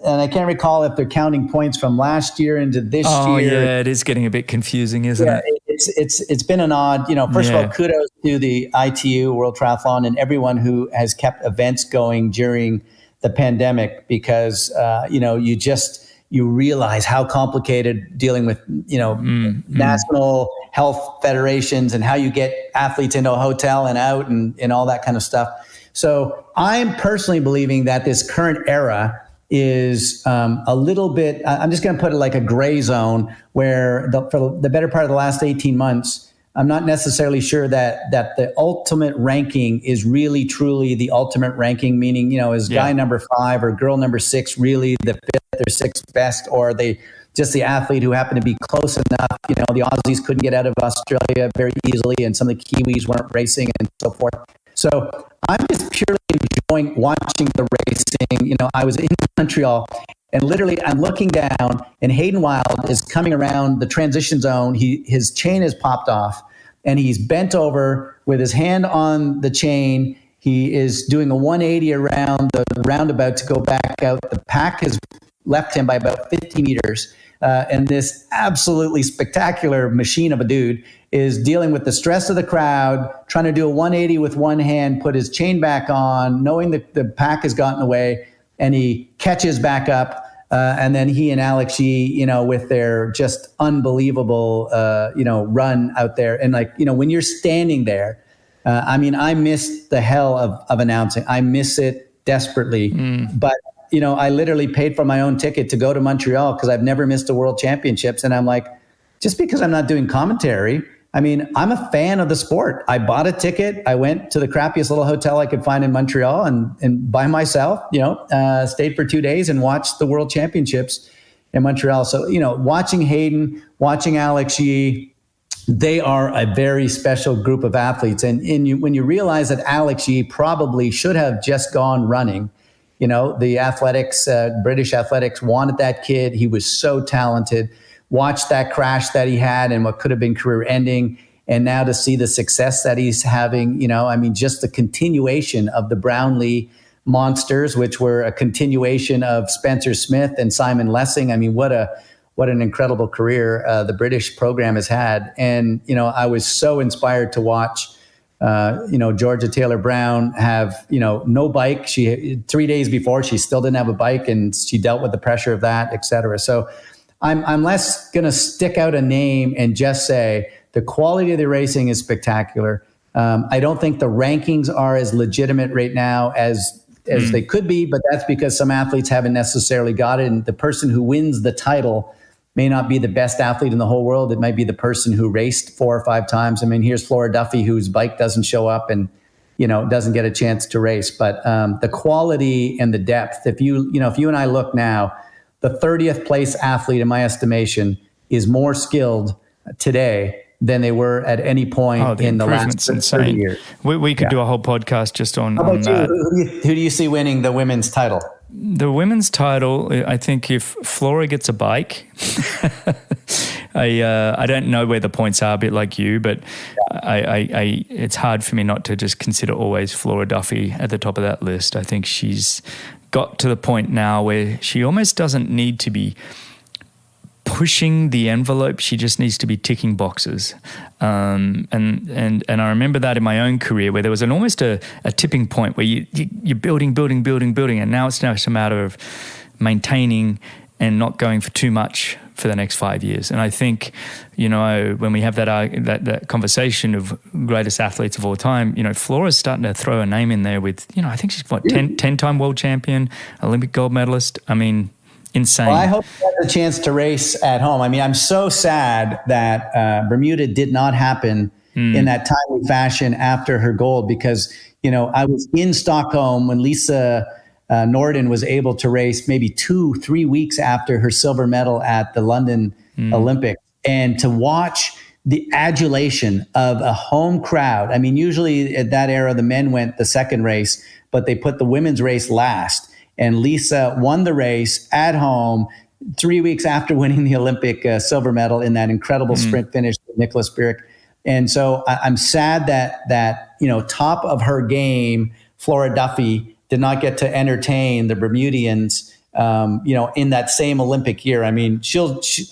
B: and I can't recall if they're counting points from last year into this year.
A: Oh yeah, it is getting a bit confusing, isn't it?
B: It's been an odd, you know. First of all, kudos to the ITU World Triathlon and everyone who has kept events going during the pandemic, because you know, you realize how complicated dealing with, you know, national health federations and how you get athletes into a hotel and out and all that kind of stuff. So I'm personally believing that this current era is a little bit, I'm just going to put it like a gray zone, where for the better part of the last 18 months, I'm not necessarily sure that the ultimate ranking is really truly the ultimate ranking, meaning, you know, is guy number 5 or girl number 6 really the 5th or 6th best, or are they just the athlete who happened to be close enough? You know, the Aussies couldn't get out of Australia very easily, and some of the Kiwis weren't racing and so forth. So I'm just purely enjoying watching the racing. You know, I was in Montreal, and literally I'm looking down, and Hayden Wilde is coming around the transition zone. His chain is popped off, and he's bent over with his hand on the chain. He is doing a 180 around the roundabout to go back out. The pack has left him by about 50 meters. And this absolutely spectacular machine of a dude is dealing with the stress of the crowd, trying to do a 180 with one hand, put his chain back on, knowing that the pack has gotten away, and he catches back up. And then he and Alex Yee, you know, with their just unbelievable, run out there. And like, you know, when you're standing there, I mean, I miss the hell of announcing. I miss it desperately. But, you know, I literally paid for my own ticket to go to Montreal because I've never missed a World Championships. And I'm like, just because I'm not doing commentary, I mean, I'm a fan of the sport. I bought a ticket. I went to the crappiest little hotel I could find in Montreal and by myself, stayed for 2 days and watched the World Championships in Montreal. So, you know, watching Hayden, watching Alex Yee, they are a very special group of athletes. And when you realize that Alex Yee probably should have just gone running, you know, the athletics, British athletics wanted that kid. He was so talented. Watch that crash that he had and what could have been career ending. And now to see the success that he's having, you know, I mean, just the continuation of the Brownlee monsters, which were a continuation of Spencer Smith and Simon Lessing. I mean, what an incredible career the British program has had. And, you know, I was so inspired to watch, Georgia Taylor Brown have, no bike. 3 days before, she still didn't have a bike, and she dealt with the pressure of that, et cetera. So I'm less going to stick out a name and just say the quality of the racing is spectacular. I don't think the rankings are as legitimate right now as they could be, but that's because some athletes haven't necessarily got it. And the person who wins the title may not be the best athlete in the whole world. It might be the person who raced 4 or 5 times. I mean, here's Flora Duffy, whose bike doesn't show up and, doesn't get a chance to race. But the quality and the depth, if you and I look now, the 30th place athlete, in my estimation, is more skilled today than they were at any point in the last 30 years.
A: We could do a whole podcast just on
B: that. Who do you see winning the women's title?
A: The women's title, I think if Flora gets a bike, I don't know where the points are, a bit like you, but it's hard for me not to just consider always Flora Duffy at the top of that list. I think she's got to the point now where she almost doesn't need to be pushing the envelope. She just needs to be ticking boxes. And I remember that in my own career where there was almost a tipping point where you're building. And now it's just a matter of maintaining and not going for too much for the next 5 years. And I think, when we have that conversation of greatest athletes of all time, Flora's starting to throw a name in there with, I think she's 10-time world champion, Olympic gold medalist. I mean, insane.
B: Well, I hope she has a chance to race at home. I mean, I'm so sad that Bermuda did not happen in that timely fashion after her gold because, I was in Stockholm when Lisa Norden was able to race maybe 2-3 weeks after her silver medal at the London Olympics. And to watch the adulation of a home crowd. I mean, usually at that era, the men went the second race, but they put the women's race last. And Lisa won the race at home 3 weeks after winning the Olympic silver medal in that incredible sprint finish with Nicholas Bierk. And so I'm sad that top of her game, Flora Duffy did not get to entertain the Bermudians, in that same Olympic year. I mean,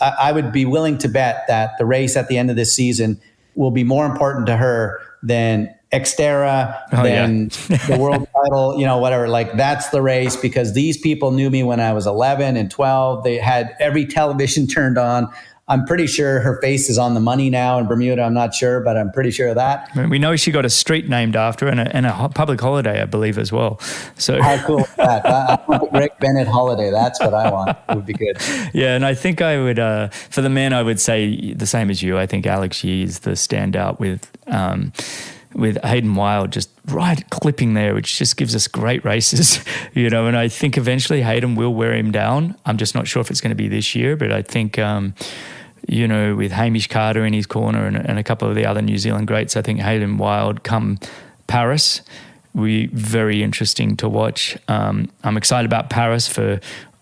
B: I would be willing to bet that the race at the end of this season will be more important to her than Xterra, the world title, whatever. Like, that's the race because these people knew me when I was 11 and 12. They had every television turned on. I'm pretty sure her face is on the money now in Bermuda. I'm not sure, but I'm pretty sure of that.
A: We know she got a street named after her and a public holiday, I believe, as well. So
B: how cool is that? I want the Greg Bennett holiday. That's what I want. It would be good.
A: Yeah, and I think I would, for the men, I would say the same as you. I think Alex Yee is the standout with Hayden Wilde just right clipping there, which just gives us great races, and I think eventually Hayden will wear him down. I'm just not sure if it's going to be this year, but I think, with Hamish Carter in his corner and a couple of the other New Zealand greats, I think Hayden Wilde come Paris. Very interesting to watch. I'm excited about Paris for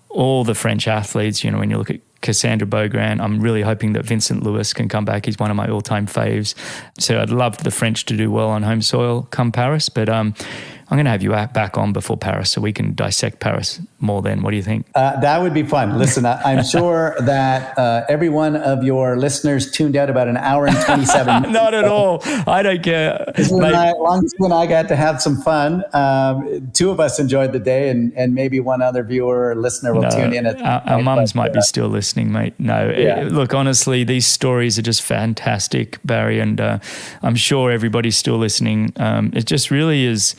A: all the French athletes. You know, when you look at Cassandra Beaugrand, I'm really hoping that Vincent Lewis can come back. He's one of my all-time faves. So I'd love the French to do well on home soil come Paris. But I'm going to have you back on before Paris so we can dissect Paris more then. What do you think?
B: That would be fun. Listen, I'm sure that every one of your listeners tuned out about an hour and 27 minutes.
A: Not at all. I don't care.
B: As long as you and I got to have some fun, two of us enjoyed the day, and maybe one other viewer or listener will tune in.
A: Our mums might be still listening, mate. No, look, honestly, these stories are just fantastic, Barry, and I'm sure everybody's still listening. It just really is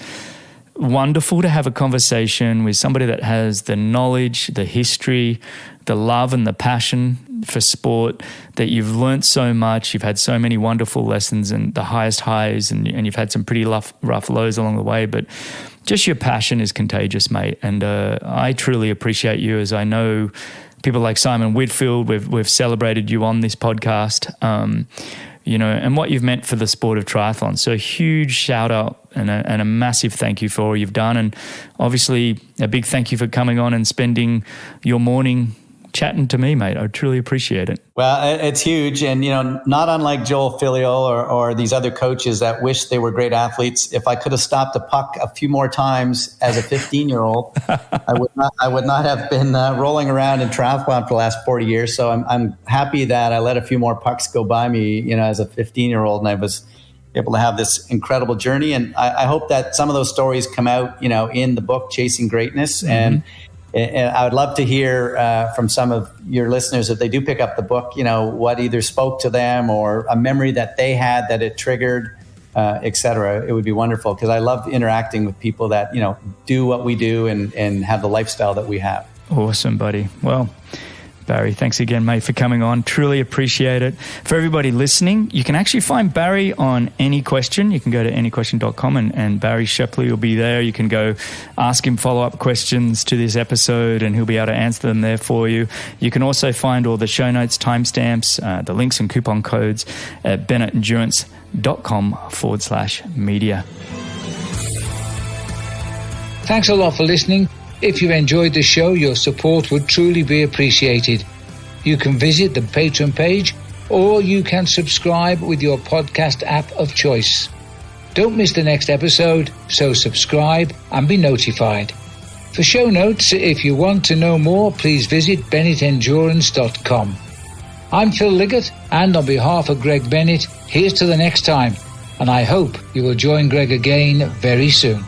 A: wonderful to have a conversation with somebody that has the knowledge, the history, the love and the passion for sport, that you've learnt so much, you've had so many wonderful lessons and the highest highs, and you've had some pretty rough lows along the way, but just your passion is contagious, mate. And I truly appreciate you, as I know people like Simon Whitfield, we've celebrated you on this podcast, you know, and what you've meant for the sport of triathlon. So a huge shout out and a massive thank you for all you've done. And obviously a big thank you for coming on and spending your morning chatting to me, mate. I truly appreciate it.
B: Well, it's huge. And, you know, not unlike Joel Filiol or these other coaches that wish they were great athletes, if I could have stopped a puck a few more times as a 15-year-old, I would not have been rolling around in triathlon for the last 40 years. So I'm happy that I let a few more pucks go by me, you know, as a 15-year-old, and I was able to have this incredible journey. And I hope that some of those stories come out, you know, in the book, Chasing Greatness. Mm-hmm. And I would love to hear from some of your listeners, if they do pick up the book, you know, what either spoke to them or a memory that they had that it triggered, et cetera. It would be wonderful, because I love interacting with people that, you know, do what we do and have the lifestyle that we have.
A: Awesome, buddy. Well, Barry, thanks again, mate, for coming on. Truly appreciate it. For everybody listening, you can actually find Barry on Any Question. You can go to anyquestion.com and Barrie Shepley will be there. You can go ask him follow-up questions to this episode and he'll be able to answer them there for you. You can also find all the show notes, timestamps, the links and coupon codes at bennettendurance.com/media.
C: Thanks a lot for listening. If you enjoyed the show, your support would truly be appreciated. You can visit the Patreon page, or you can subscribe with your podcast app of choice. Don't miss the next episode, so subscribe and be notified. For show notes, if you want to know more, please visit bennettendurance.com. I'm Phil Liggett, and on behalf of Greg Bennett, here's to the next time, and I hope you will join Greg again very soon.